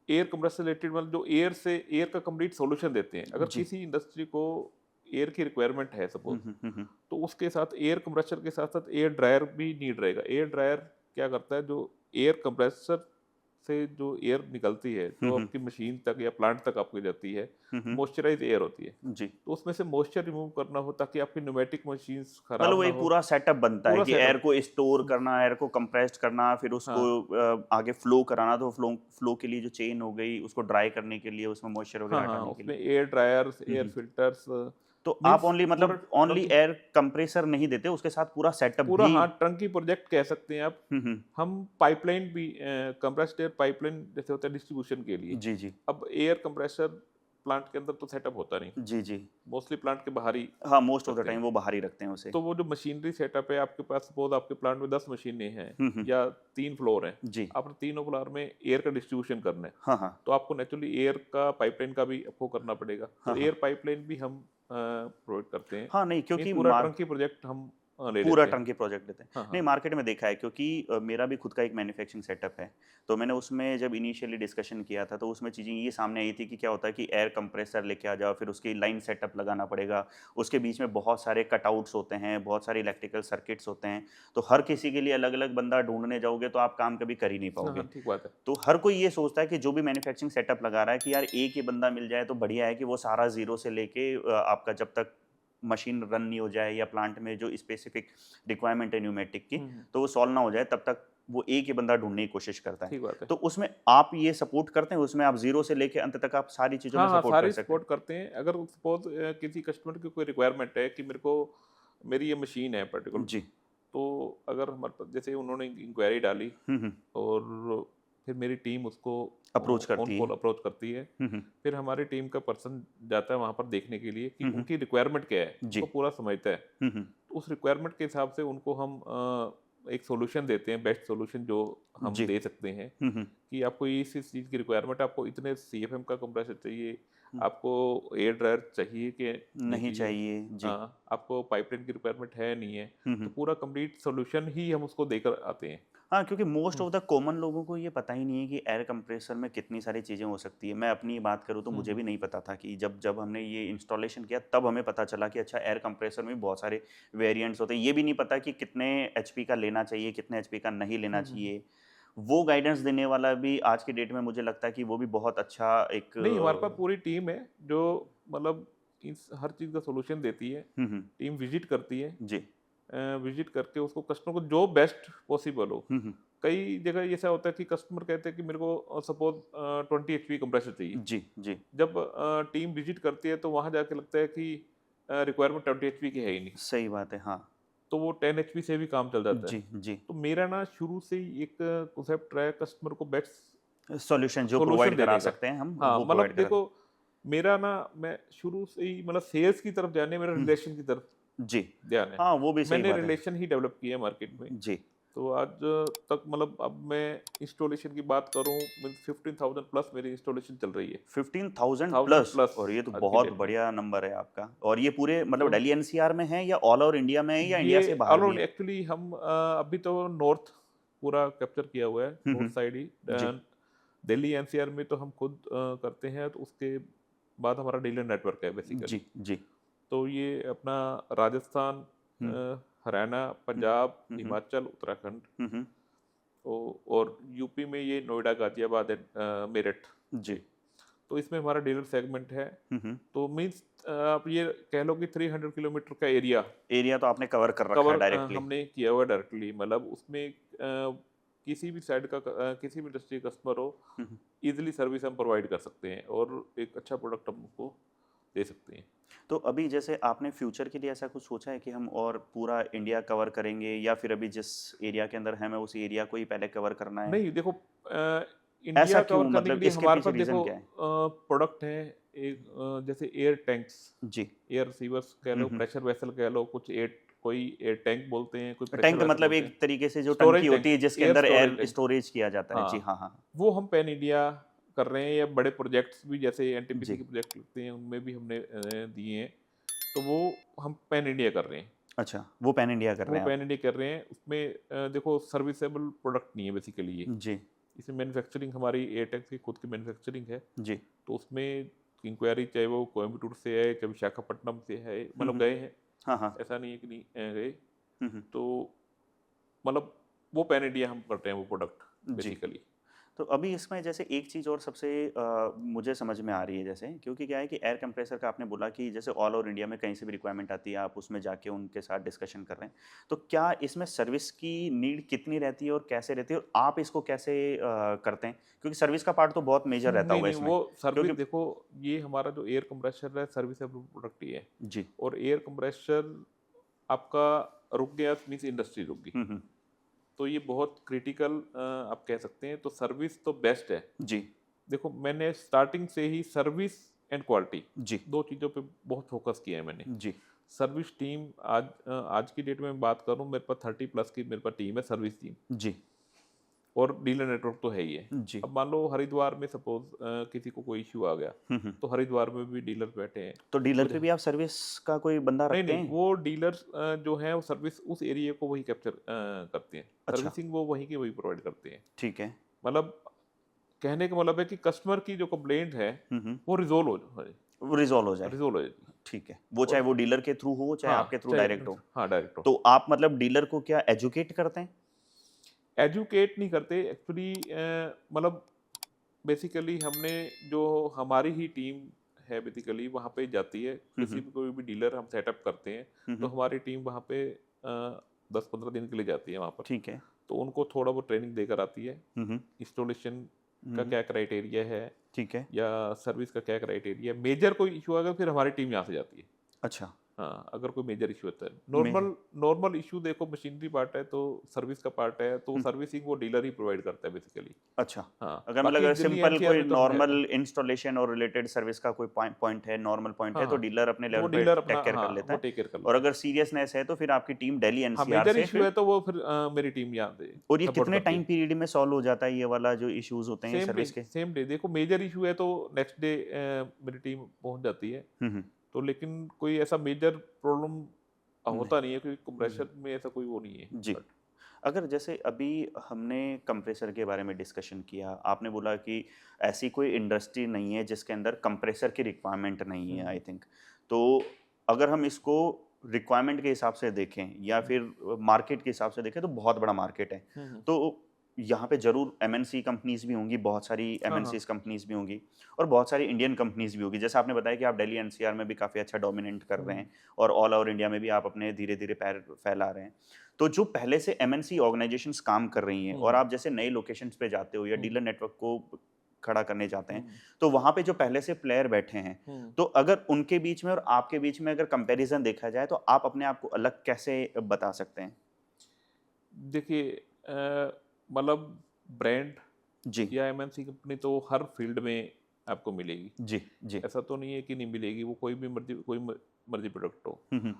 Speaker 2: एयर कंप्रेसर रिलेटेड मतलब जो एयर से एयर का कंप्लीट सॉल्यूशन देते हैं। अगर
Speaker 1: जी।
Speaker 2: किसी इंडस्ट्री को एयर की रिक्वायरमेंट है सपोज,
Speaker 1: हुँ, हुँ, हुँ, हुँ।
Speaker 2: तो उसके साथ एयर कंप्रेसर के साथ साथ एयर ड्रायर भी नीड रहेगा। एयर ड्रायर क्या करता है, जो एयर कंप्रेसर से जो एयर निकलती है,
Speaker 1: हुँ,
Speaker 2: जो
Speaker 1: हुँ।
Speaker 2: आपकी मशीन तक या प्लांट तक आपकी जाती है,
Speaker 1: हुँ, हुँ।
Speaker 2: मॉइस्चराइज एयर होती है।
Speaker 1: जी।
Speaker 2: तो उसमें से मॉइस्चर रिमूव करना हो ताकि आपकी न्यूमेटिक मशीन्स
Speaker 1: मतलब
Speaker 2: खराब
Speaker 1: वो
Speaker 2: ना
Speaker 1: एक
Speaker 2: हो।
Speaker 1: पूरा सेटअप बनता है
Speaker 2: पूरा
Speaker 1: कि एयर
Speaker 2: सेटअप।
Speaker 1: को स्टोर करना, एयर को कंप्रेस्ड करना, फिर उसको
Speaker 2: हाँ
Speaker 1: आगे फ्लो कराना, तो फ्लो फ्लो के लिए जो चेन हो गई, उसको ड्राई करने के लिए, उसमें मॉइस्चर
Speaker 2: हाँ
Speaker 1: वगैरह
Speaker 2: हाँ,
Speaker 1: हटाने के लिए।
Speaker 2: उसमें एयर ड्रायर्स,
Speaker 1: हुँ,
Speaker 2: एयर
Speaker 1: हुँ।
Speaker 2: फिल्टर्स,
Speaker 1: तो आप
Speaker 2: मीन्स
Speaker 1: ओनली
Speaker 2: पूरा
Speaker 1: मतलब ओनली
Speaker 2: ट्रंकी,
Speaker 1: एयर कंप्रेसर नहीं देते, उसके साथ पूरा सेटअप
Speaker 2: पूरा
Speaker 1: भी।
Speaker 2: हाँ ट्रंकी प्रोजेक्ट कह सकते हैं आप।
Speaker 1: हुँ, हुँ।
Speaker 2: हम पाइपलाइन भी कंप्रेस्ड एयर पाइपलाइन जैसे होता है डिस्ट्रीब्यूशन के लिए।
Speaker 1: जी, जी।
Speaker 2: अब एयर कंप्रेसर प्लांट के अंदर तो सेटअप होता नहीं,
Speaker 1: जी, जी।
Speaker 2: मोस्टली प्लांट के बाहर ही
Speaker 1: हाँ, मोस्ट ऑफ द
Speaker 2: करते
Speaker 1: टाइम
Speaker 2: हैं।
Speaker 1: वो बाहर ही रखते हैं उसे।
Speaker 2: तो वो जो मशीनरी सेटअप है आपके पास, सपोज आपके प्लांट में 10 मशीनें हैं
Speaker 1: हुँ, हुँ।
Speaker 2: या 3 फ्लोर हैं,
Speaker 1: जी।
Speaker 2: आपने तीनों फ्लोर में एयर का डिस्ट्रीब्यूशन करना है,
Speaker 1: हाँ, हाँ।
Speaker 2: तो आपको नेचुरली एयर का पाइपलाइन का भी आपको करना पड़ेगा।
Speaker 1: हाँ,
Speaker 2: तो
Speaker 1: हाँ।
Speaker 2: एयर पाइपलाइन भी हम प्रोवाइड करते हैं।
Speaker 1: हाँ, नहीं
Speaker 2: मीन्स
Speaker 1: क्योंकि
Speaker 2: पूरा ट्रंकी प्रोजेक्ट हम ले
Speaker 1: पूरा
Speaker 2: लेते हैं।
Speaker 1: टर्nkey प्रोजेक्ट देते हैं।
Speaker 2: हाँ
Speaker 1: नहीं
Speaker 2: हाँ
Speaker 1: मार्केट में देखा है क्योंकि मेरा भी खुद का एक मैन्युफैक्चरिंग सेटअप है। तो मैंने उसमें जब इनिशियली डिस्कशन किया था तो उसमें चीज़ें ये सामने आई थी कि क्या होता है कि एयर कंप्रेसर लेके आ जाओ, फिर उसकी लाइन सेटअप लगाना पड़ेगा। उसके बीच में बहुत सारे कटआउट्स होते हैं, बहुत सारे इलेक्ट्रिकल सर्किट्स होते हैं। तो हर किसी के लिए अलग-अलग बंदा ढूँढने जाओगे तो आप काम कभी कर ही नहीं
Speaker 2: हाँ हाँ,
Speaker 1: पाओगे।
Speaker 2: ठीक बात है।
Speaker 1: तो हर कोई ये सोचता है कि जो भी मैन्युफैक्चरिंग सेटअप लगा रहा है कि यार एक ही बंदा मिल जाए तो बढ़िया है कि वो सारा ज़ीरो से लेके आपका जब तक मशीन रन नहीं हो जाए या प्लांट में जो स्पेसिफिक रिक्वायरमेंट है न्यूमेटिक की,
Speaker 2: हम्म।
Speaker 1: तो वो सॉल्व ना हो जाए तब तक वो एक ही बंदा ढूँढने की कोशिश करता है।
Speaker 2: ठीक बात है।
Speaker 1: तो उसमें आप ये सपोर्ट करते हैं? उसमें आप ज़ीरो से लेके अंत तक आप सारी चीज़ों में
Speaker 2: हाँ हाँ,
Speaker 1: सपोर्ट कर
Speaker 2: सारे
Speaker 1: सकते हैं?
Speaker 2: सपोर्ट करते हैं। अगर सपोज किसी कस्टमर की कोई रिक्वायरमेंट है कि मेरे को, मेरी ये मशीन है पर्टिकुलर,
Speaker 1: जी।
Speaker 2: तो अगर हमारे पास जैसे उन्होंने इंक्वायरी डाली
Speaker 1: हुँ, हुँ।
Speaker 2: और फिर मेरी टीम उसको
Speaker 1: अप्रोच करती
Speaker 2: ऑन
Speaker 1: है।
Speaker 2: कॉल अप्रोच करती है।
Speaker 1: हम्म,
Speaker 2: फिर हमारी टीम का पर्सन जाता है वहाँ पर देखने के लिए कि
Speaker 1: हम्म,
Speaker 2: उनकी रिक्वायरमेंट क्या है,
Speaker 1: जी।
Speaker 2: उनको पूरा समझता है।
Speaker 1: हम्म,
Speaker 2: उस रिक्वायरमेंट के हिसाब से उनको हम एक सॉल्यूशन देते हैं, बेस्ट सॉल्यूशन जो हम
Speaker 1: जी।
Speaker 2: दे सकते हैं
Speaker 1: हम्म,
Speaker 2: कि आपको इस चीज़ की रिक्वायरमेंट है, आपको इतने सीएफएम का कंप्रेसर चाहिए,
Speaker 1: हम्म,
Speaker 2: आपको एयर ड्रायर चाहिए कि नहीं
Speaker 1: नहीं
Speaker 2: चाहिए,
Speaker 1: चाहिए जी।
Speaker 2: आपको पाइपलाइन की रिक्वायरमेंट है नहीं है, तो
Speaker 1: हम्म,
Speaker 2: पूरा कंप्लीट सॉल्यूशन ही हम उसको देकर आते हैं।
Speaker 1: हाँ, क्योंकि most
Speaker 2: hmm,
Speaker 1: of the common लोगों को ये पता ही नहीं है कि एयर कंप्रेसर में कितनी सारी चीज़ें हो सकती है। मैं अपनी बात करूँ तो मुझे
Speaker 2: हम्म,
Speaker 1: भी नहीं पता था कि जब जब हमने ये इंस्टॉलेशन किया तब हमें पता चला कि अच्छा एयर कंप्रेसर में भी बहुत सारे वेरिएंट्स होते हैं। ये भी नहीं पता कि कितने एचपी का लेना चाहिए, कितने एचपी का नहीं लेना
Speaker 2: हम्म।
Speaker 1: चाहिए। वो गाइडेंस देने वाला भी आज की डेट में मुझे लगता है कि वो भी बहुत अच्छा एक
Speaker 2: नहीं, हमारे पास पूरी टीम है जो मतलब इस हर चीज़ का सॉल्यूशन देती है।
Speaker 1: हुँ,
Speaker 2: टीम विजिट करती है,
Speaker 1: जी।
Speaker 2: विजिट करके उसको कस्टमर को जो बेस्ट पॉसिबल हो।
Speaker 1: हुँ, हुँ।
Speaker 2: कई जगह ऐसा होता है कि कस्टमर कहते हैं कि मेरे को सपोज 20 एचपी कंप्रेसर चाहिए।
Speaker 1: जी, जी।
Speaker 2: जब टीम विजिट करती है तो वहाँ जाके लगता है कि रिक्वायरमेंट 20 एचपी की है ही नहीं,
Speaker 1: सही बात है, हाँ।
Speaker 2: तो वो 10 एचपी से भी काम चल जाता है।
Speaker 1: जी, जी।
Speaker 2: तो मेरा ना शुरू से ही एक कॉन्सेप्ट रहा है कस्टमर को बेस्ट
Speaker 1: सॉल्यूशन जो
Speaker 2: सॉल्यूशन
Speaker 1: प्रोवाइड करा
Speaker 2: देने का।
Speaker 1: सकते हैं हम,
Speaker 2: हाँ,
Speaker 1: वो
Speaker 2: मतलब
Speaker 1: प्रोवाइड करा।
Speaker 2: देखो मेरा ना मैं शुरू से ही मतलब सेल्स की तरफ जाने मेरा
Speaker 1: हुँ,
Speaker 2: रिलेशन की तरफ
Speaker 1: जी।
Speaker 2: ध्यान है।
Speaker 1: हाँ, वो भी सही
Speaker 2: मैंने
Speaker 1: बात है।
Speaker 2: रिलेशन ही डेवलप किया मार्केट में।
Speaker 1: जी।
Speaker 2: तो आज तक मतलब अब मैं इंस्टॉलेशन की बात करूँ मीन्स 15,000 प्लस मेरी इंस्टॉलेशन चल रही है।
Speaker 1: 15,000
Speaker 2: 1000
Speaker 1: प्लस
Speaker 2: प्लस
Speaker 1: और ये तो
Speaker 2: आज की
Speaker 1: बहुत
Speaker 2: डेट में।
Speaker 1: बढ़िया नंबर है आपका। और ये पूरे मतलब
Speaker 2: तो
Speaker 1: दिल्ली एनसीआर में है या ऑल ओवर इंडिया में है या
Speaker 2: ये
Speaker 1: इंडिया से बाहर
Speaker 2: ऑल
Speaker 1: भी
Speaker 2: ओवर
Speaker 1: है?
Speaker 2: एक्चुअली हम अभी तो नॉर्थ पूरा कैप्चर किया हुआ है,
Speaker 1: हुँ,
Speaker 2: नॉर्थ
Speaker 1: हुँ।
Speaker 2: साइड ही।
Speaker 1: जी,
Speaker 2: दिल्ली एनसीआर में तो हम खुद करते हैं, तो उसके बाद हमारा डीलर नेटवर्क है
Speaker 1: जी,
Speaker 2: बेसिकली।
Speaker 1: जी।
Speaker 2: तो ये अपना राजस्थान,
Speaker 1: हुँ,
Speaker 2: हरियाणा,
Speaker 1: हुँ,
Speaker 2: पंजाब,
Speaker 1: हुँ, हुँ,
Speaker 2: हिमाचल, उत्तराखंड,
Speaker 1: हुँ, हुँ।
Speaker 2: और यूपी में ये नोएडा, गाजियाबाद एंड मेरठ।
Speaker 1: जी।
Speaker 2: जी, तो इसमें हमारा डीलर सेगमेंट है।
Speaker 1: हुँ, हुँ।
Speaker 2: तो मीन्स आप ये कह लो कि 300 किलोमीटर का एरिया
Speaker 1: एरिया तो आपने कवर कर रखा
Speaker 2: कवर
Speaker 1: है डायरेक्टली।
Speaker 2: हमने किया हुआ डायरेक्टली। मतलब उसमें किसी भी साइड का किसी भी इंडस्ट्री का कस्टमर हो,
Speaker 1: हुँ, हुँ।
Speaker 2: इजीली सर्विस हम प्रोवाइड कर सकते हैं और एक अच्छा प्रोडक्ट हम उसको दे सकते हैं।
Speaker 1: तो अभी जैसे आपने फ्यूचर के लिए ऐसा कुछ सोचा है कि हम और पूरा इंडिया कवर करेंगे या फिर अभी जिस एरिया के अंदर हैं, हमें उसी एरिया को ही पहले कवर करना है?
Speaker 2: नहीं देखो,
Speaker 1: ऐसा
Speaker 2: इंडिया कवर
Speaker 1: क्यों?
Speaker 2: करने के
Speaker 1: मतलब
Speaker 2: लिए
Speaker 1: इसके
Speaker 2: हमारे
Speaker 1: पीछे
Speaker 2: पास
Speaker 1: रीज़न
Speaker 2: देखो
Speaker 1: क्या है?
Speaker 2: प्रोडक्ट है एक, जैसे एयर टैंक्स,
Speaker 1: जी।
Speaker 2: एयर रिसीवर्स कह
Speaker 1: हुँ,
Speaker 2: लो,
Speaker 1: हुँ।
Speaker 2: प्रेशर वेसल कह लो, कुछ एयर कोई एयर टैंक बोलते हैं, कोई प्रेशर
Speaker 1: टैंक
Speaker 2: वेसल
Speaker 1: मतलब
Speaker 2: बोलते हैं।
Speaker 1: एक तरीके से जो टंकी
Speaker 2: स्टोरेज
Speaker 1: होती
Speaker 2: टैंक,
Speaker 1: है जिसके
Speaker 2: एयर
Speaker 1: अंदर
Speaker 2: स्टोरेज
Speaker 1: एयर
Speaker 2: टैंक।
Speaker 1: स्टोरेज किया जाता है। जी,
Speaker 2: हाँ,
Speaker 1: हाँ, हाँ।
Speaker 2: वो हम पैन इंडिया कर रहे हैं, या बड़े प्रोजेक्ट्स भी जैसे एनटीपीसी
Speaker 1: जी।
Speaker 2: के प्रोजेक्ट लगते हैं उनमें भी हमने दिए हैं। तो वो हम पैन इंडिया कर रहे हैं।
Speaker 1: अच्छा, वो पैन इंडिया कर
Speaker 2: वो
Speaker 1: रहे हैं आप।
Speaker 2: पैन इंडिया कर रहे हैं, उसमें देखो सर्विसेबल प्रोडक्ट नहीं है बेसिकली ये।
Speaker 1: जी,
Speaker 2: इसमें मैन्युफैक्चरिंग हमारी एयरटेक्स की खुद की मैन्युफैक्चरिंग है।
Speaker 1: जी।
Speaker 2: तो उसमें इंक्वायरी चाहे वो कोयम्बटूर से है, चाहे विशाखापट्टनम से है,
Speaker 1: हुँ,
Speaker 2: मतलब
Speaker 1: हुँ।
Speaker 2: गए हैं,
Speaker 1: हाँ, हाँ।
Speaker 2: ऐसा नहीं है कि नहीं गए।
Speaker 1: हुँ, हुँ।
Speaker 2: तो मतलब वो पैन इंडिया हम करते हैं वो प्रोडक्ट
Speaker 1: जी।
Speaker 2: बेसिकली।
Speaker 1: तो अभी इसमें जैसे एक चीज़ और सबसे मुझे समझ में आ रही है जैसे क्योंकि क्या है कि एयर कंप्रेसर का आपने बोला कि जैसे ऑल ओवर इंडिया में कहीं से भी रिक्वायरमेंट आती है आप उसमें जाके उनके साथ डिस्कशन कर रहे हैं तो क्या इसमें सर्विस की नीड कितनी रहती है और कैसे रहती है और आप इसको कैसे करते हैं क्योंकि सर्विस का पार्ट तो बहुत मेजर रहता
Speaker 2: नहीं
Speaker 1: होगा
Speaker 2: नहीं,
Speaker 1: इसमें
Speaker 2: वो सर्विस
Speaker 1: क्योंकि
Speaker 2: देखो, ये हमारा जो एयर कंप्रेसर है सर्विसेबल प्रोडक्ट ही है।
Speaker 1: जी
Speaker 2: और एयर कंप्रेसर आपका रुक गया मीन्स इंडस्ट्री रुक गई।
Speaker 1: हम्म
Speaker 2: तो ये बहुत क्रिटिकल आप कह सकते हैं। तो सर्विस तो बेस्ट है।
Speaker 1: जी
Speaker 2: देखो मैंने स्टार्टिंग से ही सर्विस एंड क्वालिटी
Speaker 1: जी
Speaker 2: दो चीज़ों पे बहुत फोकस किया है मैंने।
Speaker 1: जी
Speaker 2: सर्विस टीम आज की डेट में मैं बात करूं, मेरे पास 30 प्लस की मेरे पास टीम है सर्विस टीम।
Speaker 1: जी
Speaker 2: और डीलर नेटवर्क तो है ही है।
Speaker 1: जी
Speaker 2: अब मान लो हरिद्वार में सपोज किसी को कोई इश्यू आ गया, तो हरिद्वार में भी डीलर बैठे हैं।
Speaker 1: तो डीलर
Speaker 2: तो
Speaker 1: पे भी आप सर्विस का कोई बंदा
Speaker 2: नहीं
Speaker 1: रखते
Speaker 2: नहीं,
Speaker 1: हैं
Speaker 2: वो डीलर्स जो है वो सर्विस उस एरिया को वही कैप्चर करते हैं,
Speaker 1: अच्छा
Speaker 2: सर्विसिंग वो वहीं की वही प्रोवाइड करते हैं।
Speaker 1: ठीक है
Speaker 2: मतलब कहने का मतलब है कि कस्टमर की जो कंप्लेंट है
Speaker 1: हम्म
Speaker 2: वो रिजोल्व हो जाए,
Speaker 1: वो रिजॉल्व हो जाए
Speaker 2: रिजोल्व हो जाएगी।
Speaker 1: ठीक है वो चाहे
Speaker 2: और
Speaker 1: वो डीलर के थ्रू हो चाहे आपके
Speaker 2: हाँ
Speaker 1: थ्रू
Speaker 2: चाहे,
Speaker 1: डायरेक्ट हो
Speaker 2: हाँ डायरेक्ट हो।
Speaker 1: तो आप मतलब डीलर को क्या एजुकेट करते हैं
Speaker 2: एजुकेट नहीं करते एक्चुअली, मतलब बेसिकली हमने जो हमारी ही टीम है बेसिकली वहाँ पे जाती है। किसी
Speaker 1: हम्म
Speaker 2: भी कोई भी डीलर हम सेटअप करते हैं, तो
Speaker 1: हम्म
Speaker 2: हमारी टीम वहाँ पे 10-15 दिन के लिए जाती है वहाँ पर।
Speaker 1: ठीक है
Speaker 2: तो उनको थोड़ा बहुत ट्रेनिंग देकर आती है।
Speaker 1: हम्म
Speaker 2: इंस्टॉलेशन का
Speaker 1: हम्म
Speaker 2: क्या क्राइटेरिया है,
Speaker 1: ठीक है
Speaker 2: या सर्विस का क्या क्राइटेरिया है, मेजर कोई इशू आ गया फिर हमारी टीम यहाँ से जाती है।
Speaker 1: अच्छा
Speaker 2: हाँ, अगर कोई मेजर इशू होता है।
Speaker 1: मेजर
Speaker 2: नॉर्मल इशू देखो मशीनरी पार्ट है तो सर्विस का पार्ट है, तो
Speaker 1: हुँ,
Speaker 2: सर्विसिंग वो डीलर ही प्रोवाइड करता है बेसिकली।
Speaker 1: अच्छा।
Speaker 2: हाँ,
Speaker 1: अगर मतलब
Speaker 2: बाकी
Speaker 1: अगर
Speaker 2: दिल्ली
Speaker 1: सिंपल
Speaker 2: एनसीआर
Speaker 1: कोई
Speaker 2: में तो है।
Speaker 1: नॉर्मल इंस्टॉलेशन और रिलेटेड सर्विस का कोई पॉइंट है, नॉर्मल पॉइंट है,
Speaker 2: हाँ,
Speaker 1: तो
Speaker 2: हाँ,
Speaker 1: डीलर अपने
Speaker 2: वो
Speaker 1: लेवल पे
Speaker 2: डीलर अपना
Speaker 1: टेक केयर कर
Speaker 2: हाँ,
Speaker 1: लेता
Speaker 2: वो
Speaker 1: है।
Speaker 2: टेक केयर कर
Speaker 1: और
Speaker 2: लेता है।
Speaker 1: अगर सीरियसनेस है तो फिर आपकी टीम दिल्ली
Speaker 2: हाँ,
Speaker 1: एनसीआर
Speaker 2: मेजर
Speaker 1: से
Speaker 2: इशू
Speaker 1: फिर
Speaker 2: है तो वो फिर मेरी टीम यहाँ पे
Speaker 1: और ये
Speaker 2: सपोर्ट
Speaker 1: कितने
Speaker 2: करती
Speaker 1: टाइम
Speaker 2: है।
Speaker 1: पीरियड में सॉल्व हो जाता है ये वाला जो इश्यूज़ होते हैं सर्विस के?
Speaker 2: सेम डे देखो मेजर इशू है तो नेक्स्ट डे मेरी टीम पहुँच जाती है।
Speaker 1: हुँ, हुँ।
Speaker 2: तो लेकिन कोई ऐसा मेजर प्रॉब्लम
Speaker 1: नहीं,
Speaker 2: होता नहीं है, क्योंकि
Speaker 1: जी,
Speaker 2: कंप्रेसर में ऐसा कोई वो नहीं है।
Speaker 1: जी।
Speaker 2: बट
Speaker 1: अगर जैसे अभी हमने कंप्रेसर के बारे में डिस्कशन किया, आपने बोला कि ऐसी कोई इंडस्ट्री नहीं है जिसके अंदर कंप्रेसर की रिक्वायरमेंट नहीं है
Speaker 2: हुँ,
Speaker 1: आई थिंक। तो अगर हम इसको रिक्वायरमेंट के हिसाब से देखें या
Speaker 2: हुँ,
Speaker 1: फिर मार्केट के हिसाब से देखें तो बहुत बड़ा मार्केट है।
Speaker 2: हुँ, हुँ।
Speaker 1: तो यहाँ पे ज़रूर एमएनसी कंपनीज़ भी होंगी, बहुत सारी
Speaker 2: हाँ, हाँ।
Speaker 1: एमएनसीज़ कंपनीज़ भी होंगी और बहुत सारी इंडियन कंपनीज़ भी होंगी। जैसे आपने बताया कि आप दिल्ली एनसीआर में भी काफ़ी अच्छा डोमिनेट कर रहे
Speaker 2: हुँ,
Speaker 1: हैं और ऑल ओवर इंडिया में भी आप अपने धीरे-धीरे पैर फैला रहे हैं। तो जो पहले से एमएनसी ऑर्गेनाइजेशंस काम कर रही हैं और
Speaker 2: हुँ,
Speaker 1: आप जैसे नए लोकेशंस पे जाते हो या
Speaker 2: हुँ,
Speaker 1: डीलर नेटवर्क को खड़ा करने जाते हैं,
Speaker 2: हुँ,
Speaker 1: तो वहाँ पे जो पहले से प्लेयर बैठे हैं,
Speaker 2: हुँ।
Speaker 1: तो अगर उनके बीच में और आपके बीच में अगर कंपैरिज़न देखा जाए, तो आप अपने आप को अलग कैसे बता सकते हैं?
Speaker 2: देखिए मतलब ब्रांड
Speaker 1: जी,
Speaker 2: या एमएनसी कंपनी तो हर फील्ड में आपको मिलेगी।
Speaker 1: जी, जी।
Speaker 2: ऐसा तो नहीं है कि नहीं मिलेगी, वो कोई मर्ज़ी प्रोडक्ट हो।
Speaker 1: हुँ, हुँ।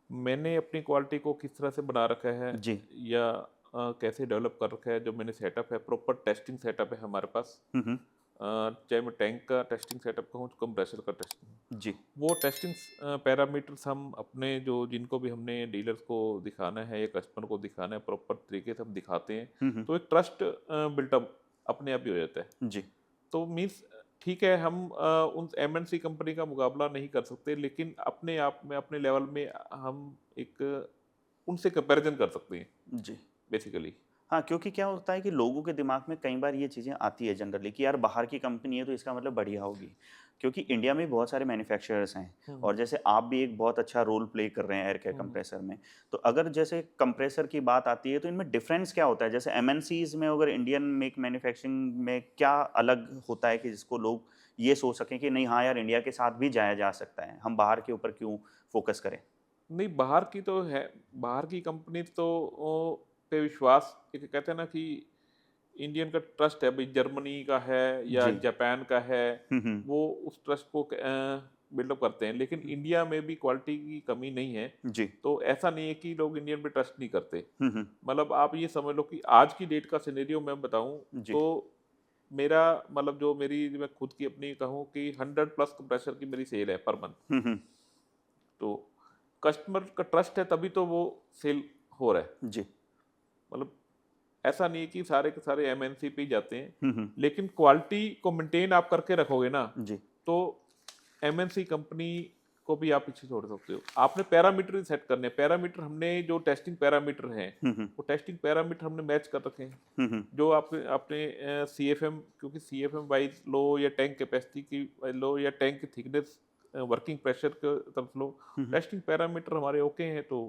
Speaker 2: मैंने अपनी क्वालिटी को किस तरह से बना रखा है
Speaker 1: जी।
Speaker 2: या कैसे डेवलप कर रखा है, जो मैंने सेटअप है, प्रॉपर टेस्टिंग सेटअप है हमारे पास।
Speaker 1: हुँ, हुँ।
Speaker 2: चाहे मैं टैंक का टेस्टिंग सेटअप कहूँ, कंप्रेसर का टेस्टिंग,
Speaker 1: जी।
Speaker 2: वो टेस्टिंग पैरामीटर्स हम अपने जो जिनको भी हमने डीलर्स को दिखाना है या कस्टमर को दिखाना है, प्रॉपर तरीके से हम दिखाते हैं,
Speaker 1: हुँ, हुँ।
Speaker 2: तो एक ट्रस्ट बिल्टअप अपने आप ही हो जाता है।
Speaker 1: जी।
Speaker 2: तो मीन्स ठीक है, हम उन एमएनसी कंपनी का मुकाबला नहीं कर सकते, लेकिन अपने आप में अपने लेवल में हम एक उनसे कंपैरिजन कर सकते हैं
Speaker 1: जी।
Speaker 2: बेसिकली।
Speaker 1: हाँ, क्योंकि क्या होता है कि लोगों के दिमाग में कई बार ये चीज़ें आती है जनरली कि यार बाहर की कंपनी है तो इसका मतलब बढ़िया होगी। क्योंकि इंडिया में बहुत सारे मैन्युफैक्चरर्स हैं
Speaker 2: हुँ,
Speaker 1: और
Speaker 2: हुँ,
Speaker 1: जैसे आप भी एक बहुत अच्छा रोल प्ले कर रहे हैं एयर केयर
Speaker 2: हुँ, हुँ।
Speaker 1: कंप्रेसर में। तो अगर जैसे कंप्रेसर की बात आती है तो इनमें डिफरेंस क्या होता है? जैसे एमएनसीज़ में अगर इंडियन मेक मैन्युफैक्चरिंग में क्या अलग होता है कि जिसको लोग ये सोच सकें कि नहीं हाँ यार इंडिया के साथ भी जाया जा सकता है, हम बाहर के ऊपर क्यों फ़ोकस करें?
Speaker 2: नहीं, बाहर की तो है, बाहर की कंपनी तो पे विश्वास, एक कहते हैं ना कि इंडियन का ट्रस्ट है, भाई जर्मनी का है या
Speaker 1: जी।
Speaker 2: जापान का है,
Speaker 1: हुँ, हुँ।
Speaker 2: वो उस ट्रस्ट को बिल्डअप करते हैं। लेकिन
Speaker 1: हुँ।
Speaker 2: इंडिया में भी क्वालिटी की कमी नहीं है,
Speaker 1: जी।
Speaker 2: तो ऐसा नहीं है कि लोग इंडियन पे ट्रस्ट नहीं करते।
Speaker 1: हुँ, हुँ।
Speaker 2: मतलब आप ये समझ लो कि आज की डेट का सिनेरियो मैं बताऊँ,
Speaker 1: जी।
Speaker 2: तो मेरा मतलब जो मेरी मैं खुद की अपनी कहूँ कि 100 प्लस कंप्रेसर की मेरी सेल है पर मंथ।
Speaker 1: हुँ, हुँ।
Speaker 2: तो कस्टमर का ट्रस्ट है तभी तो वो सेल हो रहा है।
Speaker 1: जी।
Speaker 2: मतलब ऐसा नहीं है कि सारे के सारे एमएनसी पे ही जाते हैं,
Speaker 1: हुँ, हुँ।
Speaker 2: लेकिन क्वालिटी को मेंटेन आप करके रखोगे ना,
Speaker 1: जी।
Speaker 2: तो एमएनसी कंपनी को भी आप पीछे छोड़ सकते हो। आपने पैरामीटर ही सेट करने हैं, पैरामीटर हमने जो टेस्टिंग पैरामीटर हैं,
Speaker 1: हुँ, हुँ।
Speaker 2: वो टेस्टिंग पैरामीटर हमने मैच कर रखे हैं।
Speaker 1: हुँ, हुँ।
Speaker 2: जो आपने अपने सीएफएम, क्योंकि सीएफएम वाइज लो या टैंक कैपेसिटी की लो या टैंक की थिकनेस, वर्किंग प्रेशर की तरफ लो,
Speaker 1: हुँ, हुँ।
Speaker 2: टेस्टिंग पैरामीटर हमारे ओके हैं, तो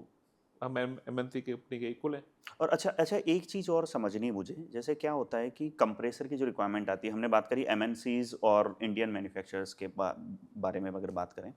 Speaker 2: हम एमएनसी कंपनी के इक्वल हैं।
Speaker 1: और अच्छा अच्छा एक चीज़ और समझनी है मुझे, जैसे क्या होता है कि कंप्रेसर की जो रिक्वायरमेंट आती है, हमने बात करी एमएनसीज़ और इंडियन मैन्युफैक्चरर्स के बारे में अगर बात करें,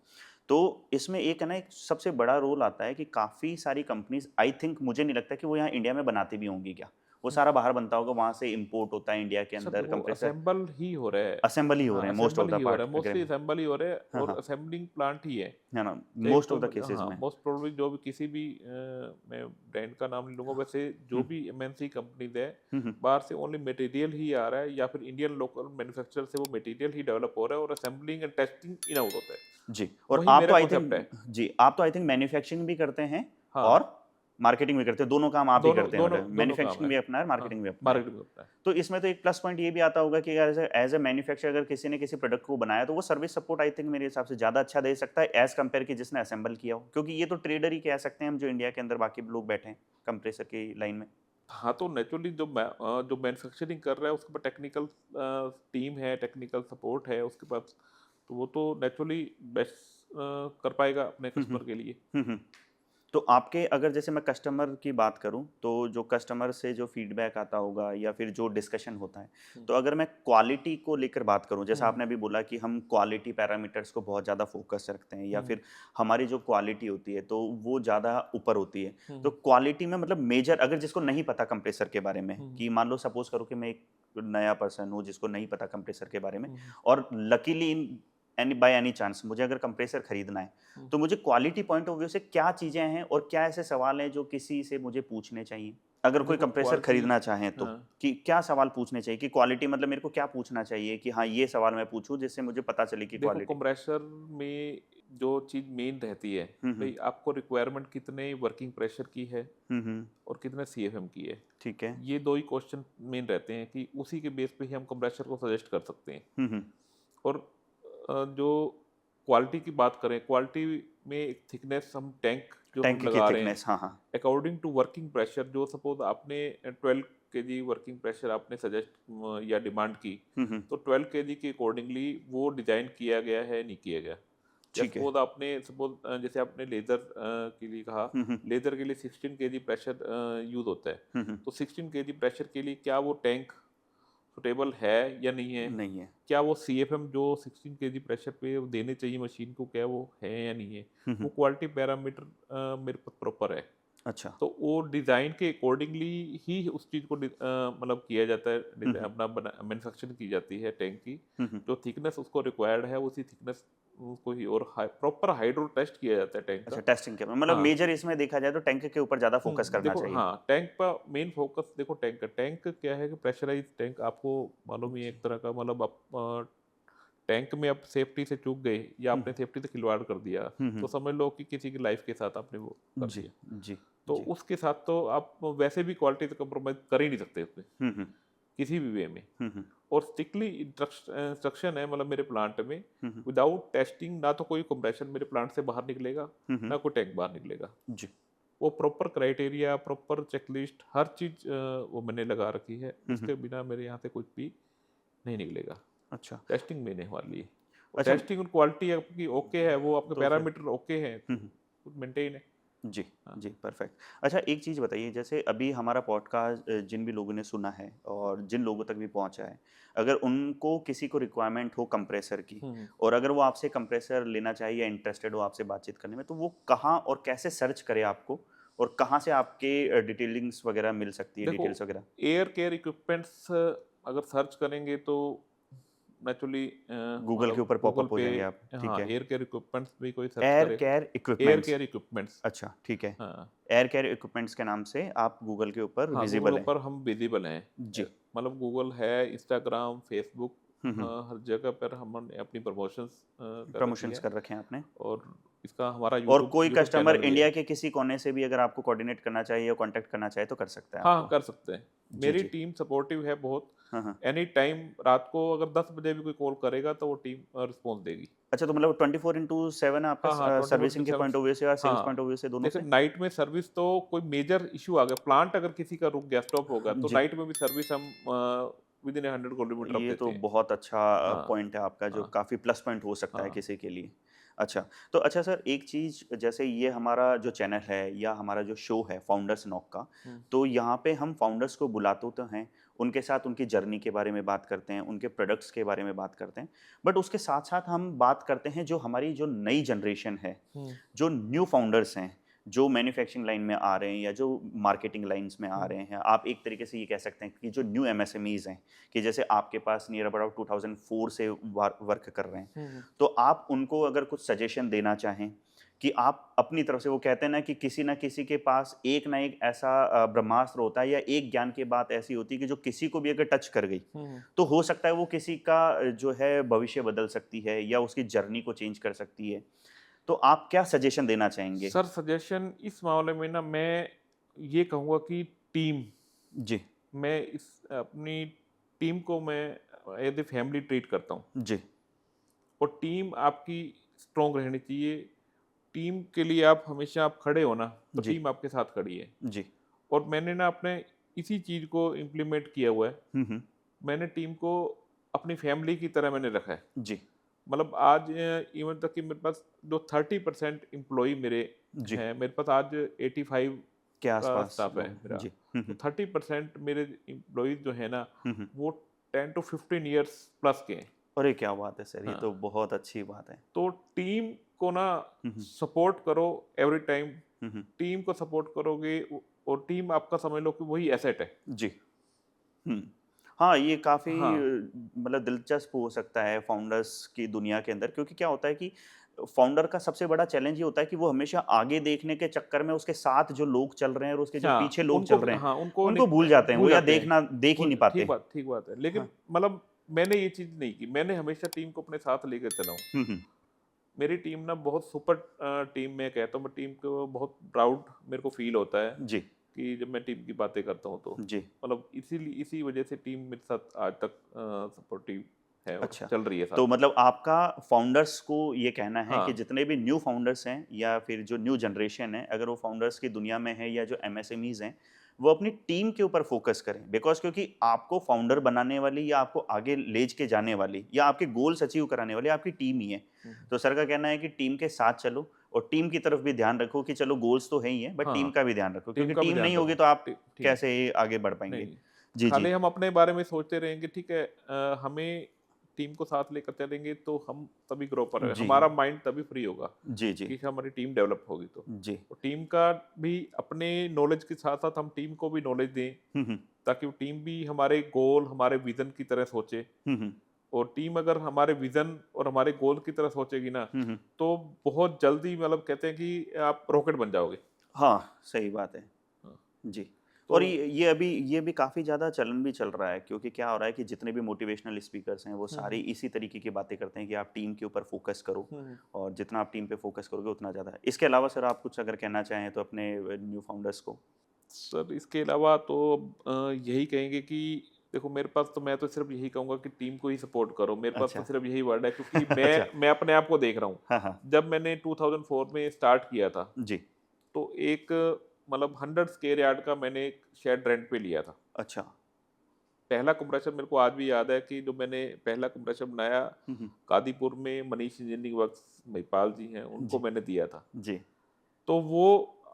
Speaker 1: तो इसमें एक है ना एक सबसे बड़ा रोल आता है कि काफ़ी सारी कंपनीज़ आई थिंक मुझे नहीं लगता कि वो यहाँ इंडिया में बनाती भी होंगी क्या? वो सारा बाहर बनता होगा, वहाँ से इम्पोर्ट होता है इंडिया के
Speaker 2: सब
Speaker 1: अंदर
Speaker 2: वो
Speaker 1: कंप्रेसर
Speaker 2: असेंबल ही हो रहा है।
Speaker 1: असेंबल ही हो
Speaker 2: हाँ,
Speaker 1: रहे हैं most of
Speaker 2: assemble
Speaker 1: the
Speaker 2: he हो रहा
Speaker 1: पार्ट
Speaker 2: है,
Speaker 1: अगर
Speaker 2: मोस्टली असेंबल ही हो रहा है,
Speaker 1: हाँ,
Speaker 2: और
Speaker 1: हाँ,
Speaker 2: असेंबलिंग प्लांट ही है।
Speaker 1: है ना?
Speaker 2: चाहे
Speaker 1: मोस्ट ऑफ द
Speaker 2: कोई
Speaker 1: केसेज़
Speaker 2: हाँ,
Speaker 1: में।
Speaker 2: मोस्ट प्रोबेबली जो भी किसी भी मैं ब्रांड का नाम नहीं लूँगा, वैसे जो
Speaker 1: हुँ,
Speaker 2: भी एमएनसी कंपनीज़ है,
Speaker 1: हुँ, हुँ।
Speaker 2: बाहर से ओनली मटेरियल ही आ रहा है या फिर इंडियन लोकल मैन्युफैक्चरर से वो मटेरियल ही डेवलप हो रहा है और assembling and testing in out होता है।
Speaker 1: जी, और
Speaker 2: वही
Speaker 1: आप
Speaker 2: मेरा
Speaker 1: तो आई
Speaker 2: कॉन्सेप्ट है।
Speaker 1: थिंक जी, आप तो आई थिंक मैन्युफैक्चरिंग भी करते हैं
Speaker 2: हाँ,
Speaker 1: और मार्केटिंग भी करते हैं, दोनों काम आप ही
Speaker 2: दोनों
Speaker 1: करते हैं
Speaker 2: दोनों
Speaker 1: मतलब
Speaker 2: दोनों काम
Speaker 1: मैन्युफैक्चरिंग
Speaker 2: है।
Speaker 1: भी अपना है,
Speaker 2: हाँ,
Speaker 1: मार्केटिंग भी अपना है।
Speaker 2: मार्केटिंग में होता है।
Speaker 1: तो इसमें तो एक प्लस पॉइंट ये भी आता होगा कि यार एज़ अ मैन्युफैक्चरर अगर किसी ने किसी प्रोडक्ट को बनाया तो वो सर्विस सपोर्ट आई थिंक मेरे हिसाब से ज़्यादा अच्छा दे सकता है एज़ कम्पेयर कि जिसने असेंबल किया हो। क्योंकि ये तो ट्रेडर ही कह सकते हैं हम जो इंडिया के अंदर बाकी लोग बैठे हैं, कंप्रेसर की लाइन में।
Speaker 2: हाँ, तो नेचुरली जो मैन्युफैक्चरिंग कर रहा है उसके पास टेक्निकल टीम है, टेक्निकल सपोर्ट है उसके पास, तो वो तो नेचुरली बेस्ट कर पाएगा अपने
Speaker 1: हुँ, हुँ।
Speaker 2: कस्टमर के लिए।
Speaker 1: हुँ, हुँ। तो आपके अगर जैसे मैं कस्टमर की बात करूं तो जो कस्टमर से जो फीडबैक आता होगा या फिर जो डिस्कशन होता है,
Speaker 2: हुँ,
Speaker 1: तो अगर मैं क्वालिटी को लेकर बात करूं, जैसा
Speaker 2: हुँ,
Speaker 1: आपने अभी बोला कि हम क्वालिटी पैरामीटर्स को बहुत ज़्यादा फोकस रखते हैं या
Speaker 2: हुँ,
Speaker 1: फिर हमारी जो क्वालिटी होती है तो वो ज़्यादा ऊपर होती है। तो
Speaker 2: हुँ,
Speaker 1: क्वालिटी में मतलब मेजर अगर जिसको नहीं पता कंप्रेसर के बारे में,
Speaker 2: हुँ,
Speaker 1: कि मान लो सपोज करो कि मैं एक नया पर्सन हूँ जिसको नहीं पता कंप्रेसर के बारे में,
Speaker 2: हुँ,
Speaker 1: और luckily any by any chance मुझे अगर कंप्रेसर खरीदना है,
Speaker 2: हुँ।
Speaker 1: तो मुझे क्वालिटी पॉइंट ऑफ व्यू से क्या चीज़ें हैं और क्या ऐसे सवाल हैं जो किसी से मुझे पूछने चाहिए? अगर कोई
Speaker 2: देखो
Speaker 1: कंप्रेसर
Speaker 2: क्वालिटी
Speaker 1: खरीदना चाहे तो,
Speaker 2: हाँ,
Speaker 1: कि क्या सवाल पूछने चाहिए कि क्वालिटी मतलब मेरे को क्या पूछना चाहिए कि हाँ, ये सवाल मैं पूछूँ जिससे मुझे पता चले कि
Speaker 2: देखो
Speaker 1: क्वालिटी।
Speaker 2: कंप्रेसर में जो चीज़ मेन रहती है,
Speaker 1: हुँ, हुँ।
Speaker 2: भई आपको रिक्वायरमेंट कितने वर्किंग प्रेशर की है
Speaker 1: हुँ, हुँ।
Speaker 2: और कितने सीएफएम की है।
Speaker 1: ठीक है।
Speaker 2: ये 2 ही क्वेश्चन मेन रहते हैं कि उसी के बेस पे ही हम कंप्रेसर को सजेस्ट कर सकते हैं।
Speaker 1: हुँ, हुँ।
Speaker 2: और जो क्वालिटी की बात करें, क्वालिटी में एक थिकनेस हम टैंक जो हम
Speaker 1: टैंक की
Speaker 2: लगा रहे हैं,
Speaker 1: थिकनेस, हाँ, हाँ।
Speaker 2: अकॉर्डिंग टू वर्किंग प्रेशर जो सपोज़ आपने 12 केजी वर्किंग प्रेशर आपने सजेस्ट या डिमांड की,
Speaker 1: हुँ, हुँ।
Speaker 2: तो 12 केजी के अकॉर्डिंगली वो डिज़ाइन किया गया है, नहीं किया गया। या
Speaker 1: ठीक है।
Speaker 2: सपोज़ आपने जैसे आपने लेज़र के लिए कहा,
Speaker 1: हुँ, हुँ।
Speaker 2: लेज़र के लिए 16 केजी प्रेशर यूज़ होता है।
Speaker 1: हुँ, हुँ।
Speaker 2: तो 16 केजी प्रेशर के लिए क्या वो टैंक सूटेबल है या नहीं है?
Speaker 1: नहीं है।
Speaker 2: क्या वो सीएफएम जो 16 केजी प्रेशर पे वो देने चाहिए मशीन को, क्या वो है या नहीं है?
Speaker 1: हुँ,
Speaker 2: वो
Speaker 1: हुँ।
Speaker 2: क्वालिटी पैरामीटर मेरे पास प्रॉपर है।
Speaker 1: अच्छा।
Speaker 2: तो वो डिज़ाइन के अकॉर्डिंगली ही उस चीज़ को मतलब किया जाता है,
Speaker 1: हुँ, हुँ।
Speaker 2: अपना बना मैन्युफैक्चरिंग की जाती है टैंक की।
Speaker 1: हुँ, हुँ।
Speaker 2: जो थिकनेस उसको रिक्वायर्ड है उसी थिकनेस को ही, और प्रॉपर हाइड्रो टेस्ट किया जाता है टैंक
Speaker 1: अच्छा,
Speaker 2: का।
Speaker 1: टेस्टिंग के मतलब
Speaker 2: हाँ।
Speaker 1: मेजर इसमें देखा जाए तो टैंक के ऊपर ज़्यादा फोकस करना
Speaker 2: देखो
Speaker 1: चाहिए।
Speaker 2: हाँ, टैंक का मेन फ़ोकस देखो टैंक का। टैंक क्या है कि प्रेशराइज़्ड टैंक आपको मालूम ही है, एक तरह का मतलब आप टैंक में आप सेफ्टी से चूक गए या
Speaker 1: हुँ,
Speaker 2: आपने सेफ्टी से खिलवाड़ कर दिया,
Speaker 1: हुँ,
Speaker 2: तो
Speaker 1: हुँ।
Speaker 2: समझ लो कि किसी की लाइफ़ के साथ आपने वो कर
Speaker 1: जी,
Speaker 2: दिया।
Speaker 1: जी,
Speaker 2: तो
Speaker 1: जी।
Speaker 2: उसके साथ तो आप वैसे भी क्वालिटी तो कंप्रोमाइज़ कर ही नहीं सकते उसमें,
Speaker 1: हुँ, हुँ।
Speaker 2: किसी भी वे में।
Speaker 1: हुँ, हुँ।
Speaker 2: और स्ट्रिक्टली इंस्ट्रक्शन है मतलब मेरे प्लांट में,
Speaker 1: हुँ, हुँ।
Speaker 2: विदाउट टेस्टिंग ना तो कोई कंप्रेशन मेरे प्लांट से बाहर निकलेगा,
Speaker 1: हुँ, हुँ।
Speaker 2: ना कोई टैंक बाहर निकलेगा।
Speaker 1: जी।
Speaker 2: वो प्रॉपर क्राइटेरिया, प्रॉपर चेकलिस्ट, हर चीज़ वो मैंने लगा रखी है।
Speaker 1: हुँ, हुँ।
Speaker 2: उसके बिना मेरे यहाँ से कुछ भी नहीं निकलेगा।
Speaker 1: अच्छा।
Speaker 2: टेस्टिंग मैंने वाली है। और
Speaker 1: अच्छा,
Speaker 2: टेस्टिंग और क्वालिटी आपकी ओके है, वो आपके
Speaker 1: तो फिर
Speaker 2: पैरामीटर ओके हैं,
Speaker 1: हुँ,
Speaker 2: तो
Speaker 1: हुँ।
Speaker 2: मेंटेन है।
Speaker 1: जी,
Speaker 2: हाँ।
Speaker 1: जी, परफेक्ट। अच्छा, एक चीज़ बताइए, जैसे अभी हमारा पॉडकास्ट जिन भी लोगों ने सुना है और जिन लोगों तक भी पहुँचा है, अगर उनको किसी को रिक्वायरमेंट हो कंप्रेसर की,
Speaker 2: हुँ, हुँ।
Speaker 1: और अगर वो आपसे कंप्रेसर लेना चाहे या इंटरेस्टेड हो आपसे बातचीत करने में, तो वो कहाँ और कैसे सर्च करे आपको? और कहाँ से आपके डिटेलिंग्स वगैरह मिल सकती है,
Speaker 2: देखो
Speaker 1: डिटेल्स वगैरह?
Speaker 2: एयर केयर इक्विपमेंट्स अगर सर्च करेंगे तो नेचुरली
Speaker 1: गूगल के
Speaker 2: मतलब
Speaker 1: ऊपर
Speaker 2: गूगल
Speaker 1: पॉपअप हो
Speaker 2: पे,
Speaker 1: जाएँगे आप, ठीक
Speaker 2: हाँ,
Speaker 1: है।
Speaker 2: एयर केयर इक्विपमेंट्स भी कोई सर्च
Speaker 1: एयर
Speaker 2: करे।
Speaker 1: Care
Speaker 2: air
Speaker 1: equipments,
Speaker 2: care equipments,
Speaker 1: अच्छा, ठीक है।
Speaker 2: हाँ।
Speaker 1: एयर केयर इक्विपमेंट्स के नाम से आप गूगल के ऊपर
Speaker 2: हाँ, गूगल
Speaker 1: विज़िबल हैं।
Speaker 2: ऊपर हम विज़िबल हैं।
Speaker 1: जी।
Speaker 2: मतलब गूगल है, इंस्टाग्राम, फ़ेसबुक,
Speaker 1: हुँ, हुँ।
Speaker 2: हर जगह पर हमने अपनी प्रमोशंस कर रखी
Speaker 1: प्रमोशंस
Speaker 2: है।
Speaker 1: कर रखे हैं आपने।
Speaker 2: और इसका हमारा
Speaker 1: और
Speaker 2: यूट्यूब
Speaker 1: कोई
Speaker 2: यूट्यूब
Speaker 1: कस्टमर
Speaker 2: चैनल भी
Speaker 1: इंडिया
Speaker 2: है।
Speaker 1: के किसी कोने से भी अगर आपको कोऑर्डिनेट करना चाहिए या कॉन्टैक्ट करना चाहे तो कर सकता है
Speaker 2: हाँ,
Speaker 1: आपको?
Speaker 2: कर सकते हैं।
Speaker 1: जी,
Speaker 2: मेरी
Speaker 1: जी।
Speaker 2: टीम सपोर्टिव है बहुत।
Speaker 1: हाँ, हाँ।
Speaker 2: एनी टाइम रात को अगर 10 बजे भी कोई कॉल करेगा तो वो टीम रिस्पॉन्स देगी।
Speaker 1: अच्छा, तो मतलब 24/7 है आपका
Speaker 2: हाँ, हाँ, 24
Speaker 1: सर्विसिंग
Speaker 2: इंटू
Speaker 1: के
Speaker 2: 7
Speaker 1: पॉइंट ऑफ व्यू से या सेल्स पॉइंट
Speaker 2: हाँ,
Speaker 1: ऑफ व्यू से, दोनों
Speaker 2: जैसे
Speaker 1: से?
Speaker 2: नाइट में सर्विस तो कोई मेजर इश्यू आ गया, प्लांट अगर किसी का रुक गया, स्टॉप हो गया, तो
Speaker 1: जी।
Speaker 2: नाइट में भी सर्विस हम विदिन 100 किलोमीटर ऑफ
Speaker 1: ये तो
Speaker 2: देते हैं।
Speaker 1: बहुत अच्छा
Speaker 2: हाँ,
Speaker 1: पॉइंट है आपका, जो
Speaker 2: हाँ,
Speaker 1: काफ़ी प्लस पॉइंट हो सकता है
Speaker 2: हाँ।
Speaker 1: किसी के लिए। अच्छा, तो अच्छा सर, एक चीज़, जैसे ये हमारा जो चैनल है या हमारा जो शो है फाउंडर्स नॉक का,
Speaker 2: हुँ,
Speaker 1: तो यहाँ पे हम फाउंडर्स को बुलाते तो हैं, उनके साथ उनकी जर्नी के बारे में बात करते हैं, उनके प्रोडक्ट्स के बारे में बात करते हैं। बट उसके साथ-साथ हम बात करते हैं जो हमारी जो नई जनरेशन है,
Speaker 2: हुँ,
Speaker 1: जो न्यू फाउंडर्स हैं, जो मैन्युफैक्चरिंग लाइन में आ रहे हैं या जो मार्केटिंग लाइन्स में आ
Speaker 2: हुँ,
Speaker 1: रहे हैं। आप एक तरीके से ये कह सकते हैं कि जो न्यू एमएसएमईज़ हैं, कि जैसे आपके पास नियर अबाउट 2004 से वर्क कर रहे हैं।
Speaker 2: हुँ, हुँ।
Speaker 1: तो आप उनको अगर कुछ सजेशन देना चाहें कि आप अपनी तरफ से, वो कहते हैं ना कि किसी न किसी के पास एक ना एक ऐसा ब्रह्मास्त्र होता है या एक ज्ञान की बात ऐसी होती है कि जो किसी को भी अगर टच कर गई,
Speaker 2: हुँ, हुँ।
Speaker 1: तो हो सकता है वो किसी का जो है भविष्य बदल सकती है या उसकी जर्नी को चेंज कर सकती है। तो आप क्या सजेशन देना चाहेंगे?
Speaker 2: सर सजेशन इस मामले में ना मैं ये कहूँगा कि टीम,
Speaker 1: जी,
Speaker 2: मैं इस अपनी टीम को मैं एज़ ए फैमिली ट्रीट करता हूँ।
Speaker 1: जी,
Speaker 2: और टीम आपकी स्ट्रॉन्ग रहनी चाहिए। टीम के लिए आप हमेशा आप खड़े हो ना, तो
Speaker 1: जी,
Speaker 2: टीम आपके साथ खड़ी है।
Speaker 1: जी।
Speaker 2: और मैंने ना अपने इसी चीज़ को इम्प्लीमेंट किया हुआ है।
Speaker 1: हुँ, हुँ।
Speaker 2: मैंने टीम को अपनी फैमिली की तरह मैंने रखा है।
Speaker 1: जी,
Speaker 2: मतलब आज इवन तक कि मेरे पास जो 30% एम्प्लॉय मेरे
Speaker 1: जी,
Speaker 2: हैं, मेरे पास आज 85
Speaker 1: के
Speaker 2: का
Speaker 1: आसपास
Speaker 2: स्टाफ है
Speaker 1: लोग
Speaker 2: मेरा।
Speaker 1: जी।
Speaker 2: तो 30% मेरे एम्प्लॉयज़ जो है ना,
Speaker 1: हुँ, हुँ।
Speaker 2: वो 10 टू 15 ईयर्स प्लस के हैं।
Speaker 1: अरे क्या बात है सर! ये तो
Speaker 2: हाँ,
Speaker 1: बहुत अच्छी बात है।
Speaker 2: तो टीम को ना
Speaker 1: हुँ, हुँ।
Speaker 2: सपोर्ट करो एवरी टाइम।
Speaker 1: हुँ, हुँ।
Speaker 2: टीम को सपोर्ट करोगे और टीम आपका समझ लो कि वही एसेट है।
Speaker 1: जी। हुँ। हाँ, ये काफ़ी
Speaker 2: हाँ,
Speaker 1: मतलब दिलचस्प हो सकता है फाउंडर्स की दुनिया के अंदर क्योंकि क्या होता है कि फाउंडर का सबसे बड़ा चैलेंज ये होता है कि वो हमेशा आगे देखने के चक्कर में उसके साथ जो लोग चल रहे हैं और उसके जो
Speaker 2: हाँ,
Speaker 1: पीछे लोग
Speaker 2: उनको
Speaker 1: चल रहे हैं,
Speaker 2: हाँ, उनको
Speaker 1: उनको भूल जाते हैं वो
Speaker 2: भूल
Speaker 1: या
Speaker 2: जाते हैं।
Speaker 1: देख ही
Speaker 2: वो
Speaker 1: नहीं पाते।
Speaker 2: ठीक बात है। लेकिन
Speaker 1: हाँ।
Speaker 2: मतलब मैंने ये चीज़ नहीं की। मैंने हमेशा टीम को अपने साथ लेकर चला हूँ।
Speaker 1: हुँ, हुँ।
Speaker 2: मेरी टीम ना बहुत सुपर टीम मैं कहता हूँ, मैं टीम को बहुत प्राउड मेरे को फ़ील होता है
Speaker 1: जी,
Speaker 2: कि जब मैं टीम की बातें करता हूँ तो।
Speaker 1: जी।
Speaker 2: मतलब इसीलिए इसी वजह से टीम मेरे साथ आज तक सपोर्टिव है और
Speaker 1: अच्छा,
Speaker 2: चल रही है
Speaker 1: तो
Speaker 2: साथ में।
Speaker 1: मतलब आपका फाउंडर्स को ये कहना है कि
Speaker 2: हाँ।
Speaker 1: जितने भी न्यू फाउंडर्स हैं या फिर जो न्यू जनरेशन है, अगर वो फाउंडर्स की दुनिया में है या जो एमएसएमईज़ हैं, वो अपनी टीम के ऊपर फ़ोकस करें। बिकॉज़ क्योंकि आपको फाउंडर बनाने वाली या आपको आगे लेज के जाने वाली या आपके गोल्स अचीव कराने वाली आपकी टीम ही है।
Speaker 2: हुँ,
Speaker 1: तो सर का कहना है कि टीम के साथ चलो और टीम की तरफ भी ध्यान रखो कि चलो गोल्स तो है ही हैं, बट टीम
Speaker 2: हाँ,
Speaker 1: का भी ध्यान रखो
Speaker 2: टीम
Speaker 1: क्योंकि
Speaker 2: का भी
Speaker 1: टीम
Speaker 2: ध्यान
Speaker 1: नहीं होगी
Speaker 2: रखो।
Speaker 1: तो आप
Speaker 2: टीम
Speaker 1: कैसे आगे बढ़ पाएँगे?
Speaker 2: नहीं,
Speaker 1: जी, जी।
Speaker 2: खाली हम अपने बारे में सोचते रहेंगे, ठीक है, हमें टीम को साथ लेकर चलेंगे तो हम तभी ग्रो पर
Speaker 1: जी।
Speaker 2: हमारा माइंड तभी फ्री होगा
Speaker 1: जी, जी।
Speaker 2: कि हमारी टीम डेवलप होगी तो।
Speaker 1: जी।
Speaker 2: और टीम का भी अपने नॉलेज के साथ-साथ हम टीम को भी नॉलेज दें,
Speaker 1: हुँ, हुँ।
Speaker 2: ताकि वो टीम भी हमारे गोल, हमारे विज़न की तरह सोचे।
Speaker 1: हुँ, हुँ।
Speaker 2: और टीम अगर हमारे विज़न और हमारे गोल की तरह सोचेगी ना,
Speaker 1: हुँ, हुँ।
Speaker 2: तो बहुत जल्दी मतलब कहते हैं कि आप रॉकेट बन जाओगे।
Speaker 1: हाँ, सही बात है।
Speaker 2: हाँ,
Speaker 1: जी।
Speaker 2: तो
Speaker 1: और ये भी काफ़ी ज़्यादा चलन भी चल रहा है क्योंकि क्या हो रहा है कि जितने भी मोटिवेशनल स्पीकर्स हैं, वो
Speaker 2: हुँ,
Speaker 1: सारे
Speaker 2: हुँ।
Speaker 1: इसी तरीके की बातें करते हैं कि आप टीम के ऊपर फ़ोकस करो
Speaker 2: हुँ।
Speaker 1: और जितना आप टीम पे फ़ोकस करोगे उतना ज़्यादा है। इसके अलावा सर आप कुछ अगर कहना चाहें तो अपने न्यू फाउंडर्स को?
Speaker 2: सर इसके अलावा तो यही कहेंगे कि देखो मेरे पास तो मैं तो सिर्फ़ यही कहूँगा कि टीम को ही सपोर्ट करो। मेरे पास तो
Speaker 1: अच्छा।
Speaker 2: सिर्फ़ यही वर्ड है, क्योंकि
Speaker 1: अच्छा।
Speaker 2: मैं अपने आप को देख रहा हूँ।
Speaker 1: हाँ, हाँ।
Speaker 2: जब मैंने 2004 में स्टार्ट किया था,
Speaker 1: जी।
Speaker 2: तो एक मतलब 100 स्क्वायर यार्ड का मैंने एक शेड रेंट पे लिया था।
Speaker 1: अच्छा।
Speaker 2: पहला कंप्रेसर मेरे को आज भी याद है कि जो मैंने पहला कंप्रेसर बनाया,
Speaker 1: हुँ, हुँ।
Speaker 2: कादीपुर में मनीष इंजीनियरिंग वर्क्स महिपाल जी हैं, उनको
Speaker 1: जी।
Speaker 2: मैंने दिया था।
Speaker 1: जी।
Speaker 2: तो वो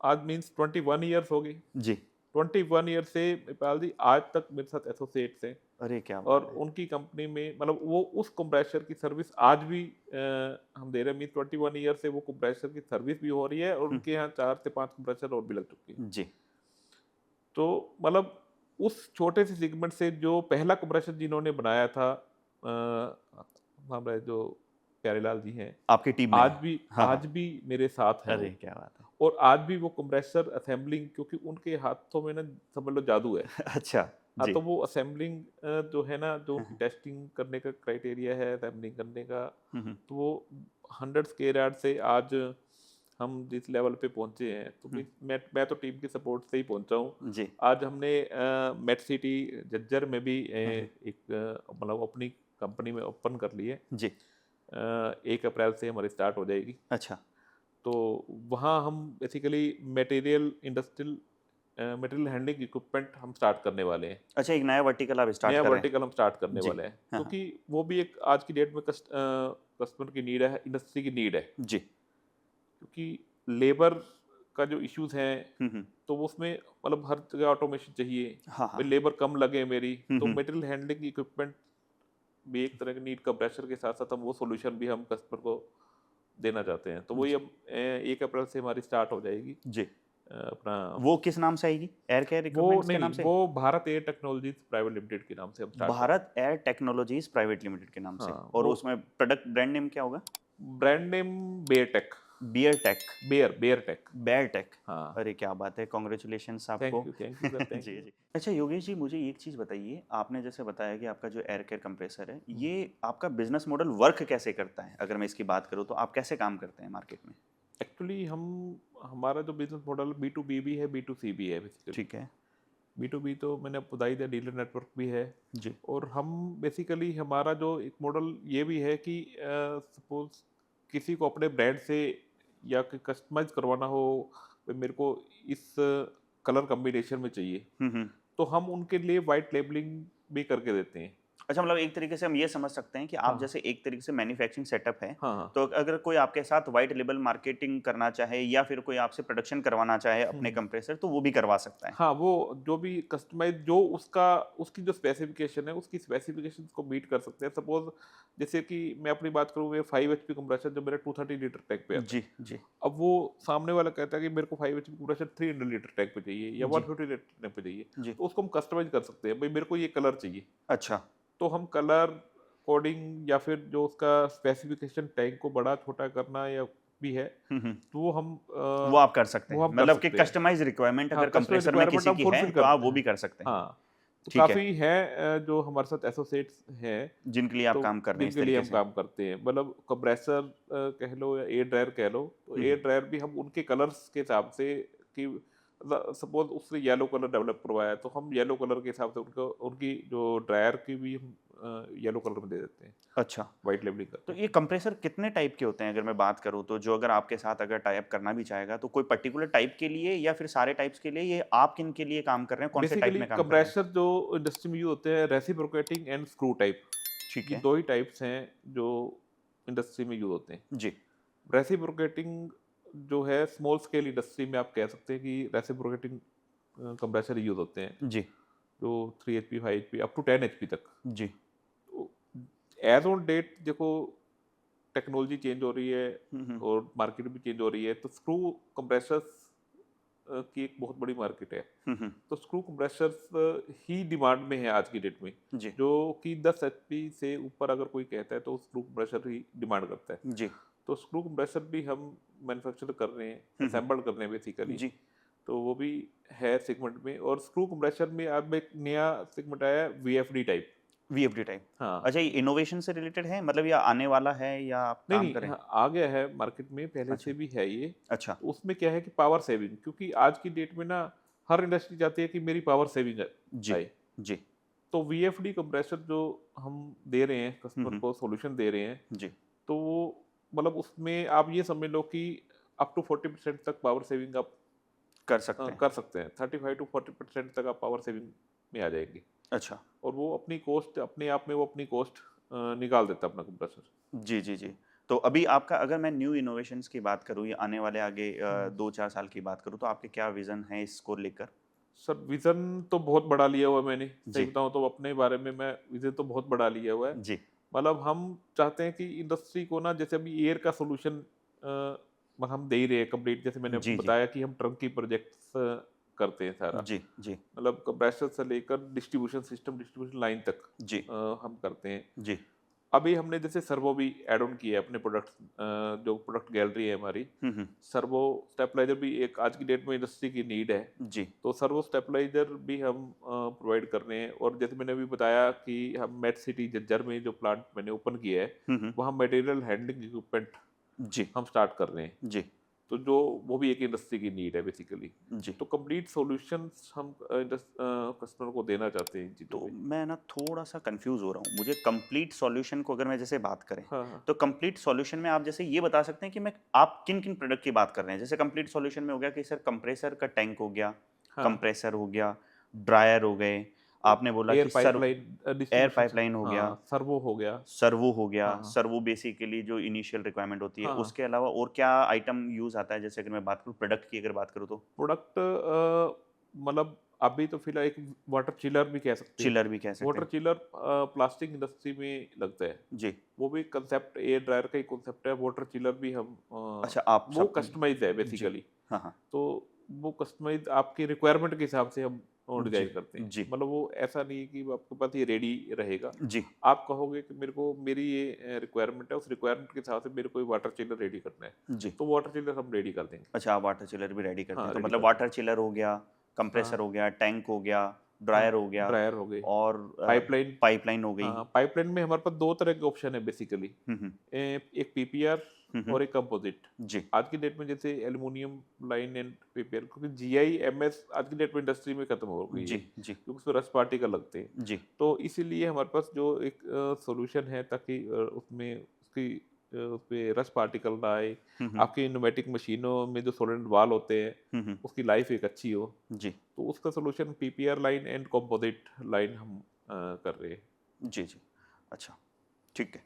Speaker 2: आज मीन्स 21 ईयर्स हो गई।
Speaker 1: जी।
Speaker 2: 21 ईयर से महिपाल जी आज तक मेरे साथ एसोसिएट्स हैं।
Speaker 1: अरे क्या
Speaker 2: और
Speaker 1: बात है!
Speaker 2: उनकी कंपनी में मतलब वो उस कंप्रेसर की सर्विस आज भी हम दे रहे हैं। मीन्स 21 ईयर से वो कंप्रेसर की सर्विस भी हो रही है और
Speaker 1: हुँ।
Speaker 2: उनके यहाँ 4 से 5 कंप्रेसर और भी लग चुके हैं।
Speaker 1: जी।
Speaker 2: तो मतलब उस छोटे से सेगमेंट से जो पहला कंप्रेसर जिन्होंने बनाया था, हमारे जो प्यारेलाल जी हैं,
Speaker 1: आपकी टीम में है? हाँ,
Speaker 2: आज
Speaker 1: हाँ।
Speaker 2: भी मेरे साथ हैं
Speaker 1: अरे
Speaker 2: वो।
Speaker 1: क्या बात है!
Speaker 2: और आज भी वो कंप्रेसर असेंबलिंग, क्योंकि उनके हाथों में ना समझ लो जादू है।
Speaker 1: अच्छा।
Speaker 2: हाँ,
Speaker 1: जी।
Speaker 2: तो वो असेंबलिंग जो है ना, जो
Speaker 1: हाँ,
Speaker 2: उनकी
Speaker 1: हाँ।
Speaker 2: टेस्टिंग करने का क्राइटेरिया है असेंबलिंग करने का,
Speaker 1: हुँ, हुँ।
Speaker 2: तो वो 100 स्क्वायर यार्ड से आज हम जिस लेवल पे पहुँचे हैं, तो
Speaker 1: हुँ।
Speaker 2: मैं तो टीम के सपोर्ट से ही पहुँचा हूँ।
Speaker 1: जी।
Speaker 2: आज हमने मेट सिटी झज्जर में भी
Speaker 1: हुँ, हुँ।
Speaker 2: एक मतलब अपनी कंपनी में ओपन कर ली है।
Speaker 1: जी।
Speaker 2: 1 अप्रैल से हमारी स्टार्ट हो जाएगी।
Speaker 1: अच्छा।
Speaker 2: तो वहाँ हम बेसिकली मटेरियल हैंडलिंग इक्विपमेंट हम स्टार्ट करने वाले हैं।
Speaker 1: अच्छा एक नया वर्टिकल आप स्टार्ट
Speaker 2: नया
Speaker 1: कर रहे हैं।
Speaker 2: वर्टिकल हम स्टार्ट करने
Speaker 1: जी।
Speaker 2: वाले हैं,
Speaker 1: हाँ, हाँ।
Speaker 2: क्योंकि वो भी एक आज की डेट में कस्टमर की नीड है, इंडस्ट्री की नीड है।
Speaker 1: जी।
Speaker 2: क्योंकि लेबर का जो इश्यूज़ हैं,
Speaker 1: हुँ, हुँ।
Speaker 2: तो वो उसमें मतलब हर जगह ऑटोमेशन चाहिए।
Speaker 1: हाँ,
Speaker 2: भाई
Speaker 1: हाँ।
Speaker 2: लेबर कम लगे मेरी,
Speaker 1: हुँ,
Speaker 2: तो
Speaker 1: हुँ।
Speaker 2: मटेरियल हैंडलिंग इक्विपमेंट भी एक तरह की नीड, कंप्रेसर के साथ-साथ हम वो सॉल्यूशन भी हम कस्टमर को देना चाहते हैं। तो वही
Speaker 1: जी।
Speaker 2: अब 1 अप्रैल से हमारी स्टार्ट हो जाएगी।
Speaker 1: जी।
Speaker 2: अपना
Speaker 1: वो किस नाम से आएगी? एयर केयर
Speaker 2: वो
Speaker 1: इक्विपमेंट्स के
Speaker 2: नहीं,
Speaker 1: नाम
Speaker 2: नहीं,
Speaker 1: से?
Speaker 2: वो Bharat air technologies private limited के नाम से हम स्टार्ट कर रहे हैं।
Speaker 1: Bharat air technologies private limited के नाम से
Speaker 2: हाँ,
Speaker 1: और
Speaker 2: वो
Speaker 1: उसमें प्रोडक्ट ब्रांड नेम क्या होगा?
Speaker 2: ब्रांड नेम बेयरटेक।
Speaker 1: बियरटेक,
Speaker 2: बेयरटेक।
Speaker 1: बेयरटेक।
Speaker 2: हाँ,
Speaker 1: अरे क्या बात है! कांग्रेचुलेशंस आपको।
Speaker 2: थैंक यू सर, थैंक
Speaker 1: जी,
Speaker 2: यू।
Speaker 1: जी। अच्छा योगेश जी मुझे एक चीज़ बताइए, आपने जैसे बताया कि आपका जो एयर केयर कंप्रेसर है,
Speaker 2: हुँ।
Speaker 1: ये आपका बिज़नेस मॉडल वर्क कैसे करता है? अगर मैं इसकी बात करूँ तो आप कैसे काम करते हैं मार्केट में?
Speaker 2: एक्चुअली हमारा जो business model B to B भी है, बी टू सी भी है बेसिकली।
Speaker 1: ठीक है।
Speaker 2: बी टू बी तो मैंने आपको बता ही दिया, डीलर नेटवर्क भी है।
Speaker 1: जी।
Speaker 2: और हम बेसिकली हमारा जो एक मॉडल ये भी है कि सपोज़ किसी को अपने ब्रांड से या कस्टमाइज़ करवाना हो, भई मेरे को इस कलर कॉम्बिनेशन में चाहिए,
Speaker 1: हुँ, हुँ।
Speaker 2: तो हम उनके लिए व्हाइट लेबलिंग भी करके देते हैं।
Speaker 1: अच्छा, मतलब एक तरीके से हम ये समझ सकते हैं कि आप
Speaker 2: हाँ,
Speaker 1: जैसे एक तरीके से मैन्युफैक्चरिंग सेटअप है,
Speaker 2: हाँ, हाँ।
Speaker 1: तो अगर कोई आपके साथ व्हाइट लेबल मार्केटिंग करना चाहे या फिर कोई आपसे प्रोडक्शन करवाना चाहे
Speaker 2: हुँ,
Speaker 1: अपने
Speaker 2: हुँ।
Speaker 1: कंप्रेसर, तो वो भी करवा सकता है।
Speaker 2: हाँ, वो जो भी कस्टमाइज़ जो उसका उसकी जो स्पेसिफ़िकेशन है, उसकी स्पेसिफ़िकेशंस को मीट कर सकते हैं। सपोज़ जैसे कि मैं अपनी बात करूँ, ये 5 एचपी कंप्रेसर जो मेरा 230 लीटर टैंक पे आता है।
Speaker 1: जी, जी,
Speaker 2: अब वो सामने वाला कहता है कि मेरे को 5 एचपी कंप्रेसर 300 लीटर टैंक पे चाहिए या
Speaker 1: जी,
Speaker 2: 150 लीटर टैंक पे चाहिए।
Speaker 1: जी।
Speaker 2: तो उसको हम कस्टमाइज़ कर सकते हैं, भई मेरे को ये कलर चाहिए।
Speaker 1: अच्छा।
Speaker 2: तो हम कलर कोडिंग या फिर जो उसका स्पेसिफ़िकेशन टैंक को बड़ा छोटा करना या भी है,
Speaker 1: हुँ, हुँ।
Speaker 2: तो
Speaker 1: वो आप कर सकते
Speaker 2: वो
Speaker 1: हैं।
Speaker 2: हम कर
Speaker 1: मतलब कि
Speaker 2: सकते हैं।
Speaker 1: कस्टमाइज़ रिक्वायरमेंट
Speaker 2: हाँ,
Speaker 1: अगर
Speaker 2: कस्टमर
Speaker 1: कंप्रेसर में
Speaker 2: रिक्वायरमेंट
Speaker 1: किसी
Speaker 2: हम
Speaker 1: की है,
Speaker 2: फुलफ़िल
Speaker 1: तो आप
Speaker 2: करते
Speaker 1: वो
Speaker 2: हैं।
Speaker 1: भी कर सकते हैं।
Speaker 2: हाँ, तो
Speaker 1: ठीक है,
Speaker 2: काफ़ी हैं जो हमारे साथ एसोसिएट्स हैं,
Speaker 1: जिनके लिए आप
Speaker 2: तो
Speaker 1: काम कर रहे हैं इस
Speaker 2: जिनके लिए
Speaker 1: तरीके
Speaker 2: हम
Speaker 1: से।
Speaker 2: काम करते हैं। मतलब कंप्रेसर कह लो या एयर ड्रायर कह लो, तो
Speaker 1: हुँ,
Speaker 2: एयर
Speaker 1: हुँ।
Speaker 2: ड्रायर भी हम उनके कलर्स के हिसाब से कि सपोज़ उसने येलो कलर डेवलप करवाया है, तो हम येलो कलर के हिसाब से उनको उनकी जो ड्रायर की भी हम येलो कलर में दे देते हैं,
Speaker 1: अच्छा।
Speaker 2: व्हाइट लेबलिंग
Speaker 1: तो
Speaker 2: करके।
Speaker 1: ये कंप्रेसर कितने टाइप के होते हैं अगर मैं बात करूँ तो? जो अगर आपके साथ अगर टाई अप करना भी चाहेगा तो कोई पर्टिकुलर टाइप के लिए या फिर सारे टाइप्स के लिए? ये आप किन के लिए काम कर रहे हैं? कौन से टाइप
Speaker 2: बेसिकली
Speaker 1: में काम कर रहे हैं?
Speaker 2: कंप्रेसर जो इंडस्ट्री में यूज़ होते हैं, रेसिप्रोकेटिंग एंड स्क्रू टाइप।
Speaker 1: ठीक
Speaker 2: ये
Speaker 1: है।
Speaker 2: 2 ही टाइप्स हैं जो इंडस्ट्री में यूज़ होते हैं।
Speaker 1: जी।
Speaker 2: रेसिप्रोकेटिंग जो है स्मॉल स्केल इंडस्ट्री में आप कह सकते हैं कि रेसिप्रोकेटिंग कंप्रेसर यूज़ होते हैं,
Speaker 1: जी,
Speaker 2: जो 3 HP, 5 HP up to 10 HP तक।
Speaker 1: जी।
Speaker 2: तो एज़ ऑन डेट देखो टेक्नोलॉजी चेंज हो रही है
Speaker 1: हुँ, हुँ।
Speaker 2: और मार्केट भी चेंज हो रही है, तो स्क्रू कंप्रेसर्स की एक बहुत बड़ी मार्केट है।
Speaker 1: हुँ, हुँ।
Speaker 2: तो स्क्रू कंप्रेसर्स ही डिमांड में है आज की डेट में,
Speaker 1: जी,
Speaker 2: जो कि 10 एचपी से ऊपर अगर कोई कहता है तो स्क्रू कंप्रेसर ही डिमांड करता है।
Speaker 1: जी।
Speaker 2: तो स्क्रू कंप्रेसर भी हम मैन्युफैक्चर कर रहे हैं,
Speaker 1: हुँ, हुँ।
Speaker 2: असेंबल कर रहे हैं बेसिकली।
Speaker 1: जी।
Speaker 2: तो वो भी है सेगमेंट में, और स्क्रू कंप्रेसर में अब एक नया सेगमेंट आया है, वीएफडी टाइप।
Speaker 1: VFD type.
Speaker 2: हाँ।
Speaker 1: अच्छा, ये इनोवेशन से रिलेटेड है? मतलब या आने वाला है या आप
Speaker 2: नहीं,
Speaker 1: काम
Speaker 2: नहीं,
Speaker 1: करें?
Speaker 2: हाँ, आ गया है मार्केट में, पहले
Speaker 1: अच्छा,
Speaker 2: से भी है ये।
Speaker 1: अच्छा।
Speaker 2: तो उसमें क्या है कि पावर सेविंग, क्योंकि आज की डेट में ना हर इंडस्ट्री चाहती है कि मेरी पावर सेविंग
Speaker 1: जी,
Speaker 2: आए।
Speaker 1: जी।
Speaker 2: तो वीएफडी कंप्रेसर जो हम दे रहे हैं
Speaker 1: हुँ,
Speaker 2: कस्टमर
Speaker 1: हुँ।
Speaker 2: को, सॉल्यूशन दे रहे हैं,
Speaker 1: जी,
Speaker 2: तो वो मतलब उसमें आप ये समझ लो कि अप टू 40% तक पावर सेविंग आप
Speaker 1: कर सकते हैं।
Speaker 2: कर सकते हैं। 35 टू 40% तक आप पावर सेविंग में आ जाएँगे,
Speaker 1: अच्छा।
Speaker 2: और वो अपनी कॉस्ट अपने आप में वो अपनी कॉस्ट निकाल देता है अपना कंप्रेसर।
Speaker 1: जी, जी, जी। तो अभी आपका अगर मैं न्यू इनोवेशंस की बात करूँ या आने वाले आगे
Speaker 2: हुँ।
Speaker 1: 2-4 साल की बात करूँ, तो आपके क्या विज़न हैं इसको लेकर?
Speaker 2: सर विज़न तो बहुत बड़ा लिया हुआ है मैंने, सही
Speaker 1: जी,
Speaker 2: बताऊँ तो अपने बारे में मैं विज़न तो बहुत बड़ा लिया हुआ है।
Speaker 1: जी।
Speaker 2: मतलब हम चाहते हैं कि इंडस्ट्री को ना, जैसे अभी एयर का सॉल्यूशन हम दे ही रहे हैं कंप्लीट, जैसे मैंने आपको
Speaker 1: जी, जी।
Speaker 2: बताया कि हम ट्रंकी प्रोजेक्ट्स करते हैं सारा।
Speaker 1: जी, जी,
Speaker 2: मतलब कंप्रेसर से लेकर डिस्ट्रीब्यूशन सिस्टम, डिस्ट्रीब्यूशन लाइन तक
Speaker 1: जी,
Speaker 2: हम करते हैं।
Speaker 1: जी।
Speaker 2: अभी हमने जैसे सर्वो भी ऐड ऑन किया है अपने प्रोडक्ट्स, जो प्रोडक्ट गैलरी है हमारी।
Speaker 1: हुँ, हुँ।
Speaker 2: सर्वो स्टेबलाइजर भी एक आज की डेट में इंडस्ट्री की नीड है।
Speaker 1: जी,
Speaker 2: तो सर्वो स्टेबलाइजर भी हम प्रोवाइड कर रहे हैं, और जैसे मैंने अभी बताया कि हम मेट सिटी झज्जर में जो प्लांट मैंने ओपन किया है,
Speaker 1: हुँ, हुँ।
Speaker 2: वहाँ मटेरियल हैंडलिंग इक्विपमेंट
Speaker 1: जी,
Speaker 2: हम स्टार्ट कर रहे हैं।
Speaker 1: जी,
Speaker 2: तो जो वो भी एक इंडस्ट्री की नीड है बेसिकली।
Speaker 1: जी।
Speaker 2: तो कंप्लीट सॉल्यूशंस हम कस्टमर को देना चाहते हैं इन चीज़ों
Speaker 1: तो
Speaker 2: पे।
Speaker 1: मैं ना थोड़ा-सा कन्फ्यूज़ हो रहा हूँ। मुझे कंप्लीट सॉल्यूशन को अगर मैं जैसे बात करें,
Speaker 2: हाँ, हाँ।
Speaker 1: तो कंप्लीट सॉल्यूशन में आप जैसे ये बता सकते हैं कि मैं आप किन-किन प्रोडक्ट की बात कर रहे हैं? जैसे कंप्लीट सॉल्यूशन में हो गया कि सर कंप्रेसर का टैंक हो गया,
Speaker 2: हाँ,
Speaker 1: कंप्रेसर हो गया, ड्रायर हो गए, आपने बोला
Speaker 2: एयर
Speaker 1: कि
Speaker 2: पाइपलाइन
Speaker 1: एयर
Speaker 2: डिस्ट्रीब्यूशन
Speaker 1: पाइपलाइन हो गया,
Speaker 2: हाँ, सर्वो हो गया।
Speaker 1: सर्वो हो गया,
Speaker 2: हाँ, हाँ।
Speaker 1: सर्वो बेसिकली जो इनिशियल रिक्वायरमेंट होती है,
Speaker 2: हाँ, हाँ।
Speaker 1: उसके अलावा और क्या आइटम यूज़ आता है? जैसे अगर मैं बात करूँ प्रोडक्ट की अगर बात करूँ तो?
Speaker 2: प्रोडक्ट मतलब अभी तो फिलहाल एक वाटर चिलर भी कह सकते हैं।
Speaker 1: चिलर भी कह सकते
Speaker 2: वाटर
Speaker 1: हैं।
Speaker 2: चिलर प्लास्टिक इंडस्ट्री में लगता है।
Speaker 1: जी।
Speaker 2: वो भी कंसेप्ट एयर ड्रायर का ही कंसेप्ट है। वाटर चिलर भी हम
Speaker 1: अच्छा, आप
Speaker 2: वो
Speaker 1: सब
Speaker 2: कस्टमाइज़ है
Speaker 1: जी।
Speaker 2: बेसिकली।
Speaker 1: हाँ, हाँ।
Speaker 2: तो वो कस्टमाइज़ आपकी रिक्वायरमेंट के हिसाब से हम
Speaker 1: जी,
Speaker 2: डिज़ाइन करते हैं।
Speaker 1: जी,
Speaker 2: मतलब वो ऐसा नहीं है कि वो आपके पास ये रेडी रहेगा।
Speaker 1: जी,
Speaker 2: आप कहोगे कि मेरे को मेरी ये रिक्वायरमेंट है, उस रिक्वायरमेंट के हिसाब से मेरे को ये वाटर चिलर रेडी करना है,
Speaker 1: जी।
Speaker 2: तो वाटर चिलर हम रेडी कर देंगे।
Speaker 1: अच्छा, आप वाटर चिलर भी रेडी करते
Speaker 2: हाँ,
Speaker 1: हैं। तो
Speaker 2: रेडी
Speaker 1: मतलब
Speaker 2: कर देंगे।
Speaker 1: वाटर चिलर हो गया, कंप्रेसर
Speaker 2: हाँ,
Speaker 1: हो गया, टैंक हो गया,
Speaker 2: हाँ,
Speaker 1: ड्रायर हो गया
Speaker 2: ड्रायर हो गए।
Speaker 1: और
Speaker 2: पाइपलाइन
Speaker 1: पाइपलाइन हो गई।
Speaker 2: हाँ, पाइपलाइन में हमारे पास 2 तरह के ऑप्शन है बेसिकली।
Speaker 1: हुँ, हुँ।
Speaker 2: एक पीपीआर
Speaker 1: हुँ, हुँ।
Speaker 2: और एक कंपोजिट।
Speaker 1: जी,
Speaker 2: आज की डेट में जैसे एल्युमिनियम लाइन एंड पीपीआर, क्योंकि जीआई, एमएस आज की डेट में इंडस्ट्री में खत्म हो गई है,
Speaker 1: जी, जी,
Speaker 2: क्योंकि उसमें रस्ट पार्टिकल लगते हैं।
Speaker 1: जी।
Speaker 2: तो इसीलिए हमारे पास जो एक सॉल्यूशन है, ताकि उसमें उसपे रस्ट पार्टिकल ना आए।
Speaker 1: हुँ, हुँ।
Speaker 2: आपकी न्यूमेटिक मशीनों में जो सॉलिड वाल होते हैं,
Speaker 1: हुँ, हुँ।
Speaker 2: उसकी लाइफ एक अच्छी हो।
Speaker 1: जी,
Speaker 2: तो उसका solution PPR line and composite line हम कर रहे हैं।
Speaker 1: जी, जी। अच्छा, ठीक है।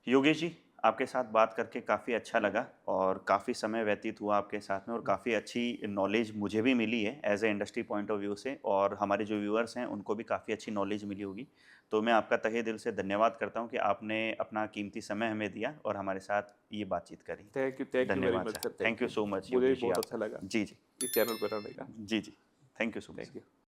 Speaker 1: योगेश जी, आपके साथ बात करके काफ़ी अच्छा लगा और काफ़ी समय व्यतीत हुआ आपके साथ में और काफ़ी अच्छी नॉलेज मुझे भी मिली है as a industry point of view से और हमारे जो व्यूअर्स हैं उनको भी काफ़ी अच्छी नॉलेज मिली होगी। तो मैं आपका तहे दिल से धन्यवाद करता हूँ कि आपने अपना कीमती समय हमें दिया और हमारे साथ ये बातचीत करी।
Speaker 2: थैंक यू वेरी
Speaker 1: धन्यवाद
Speaker 2: much
Speaker 1: sir.
Speaker 2: Sir,
Speaker 1: thank
Speaker 2: thank
Speaker 1: you
Speaker 2: you.
Speaker 1: So much
Speaker 2: मुझे भी
Speaker 1: योगेश जी
Speaker 2: बहुत अच्छा
Speaker 1: आपका।
Speaker 2: लगा
Speaker 1: जी, जी।
Speaker 2: इस चैनल पर रहने का।
Speaker 1: जी, जी। Thank you so much
Speaker 2: thank
Speaker 1: sir.
Speaker 2: You.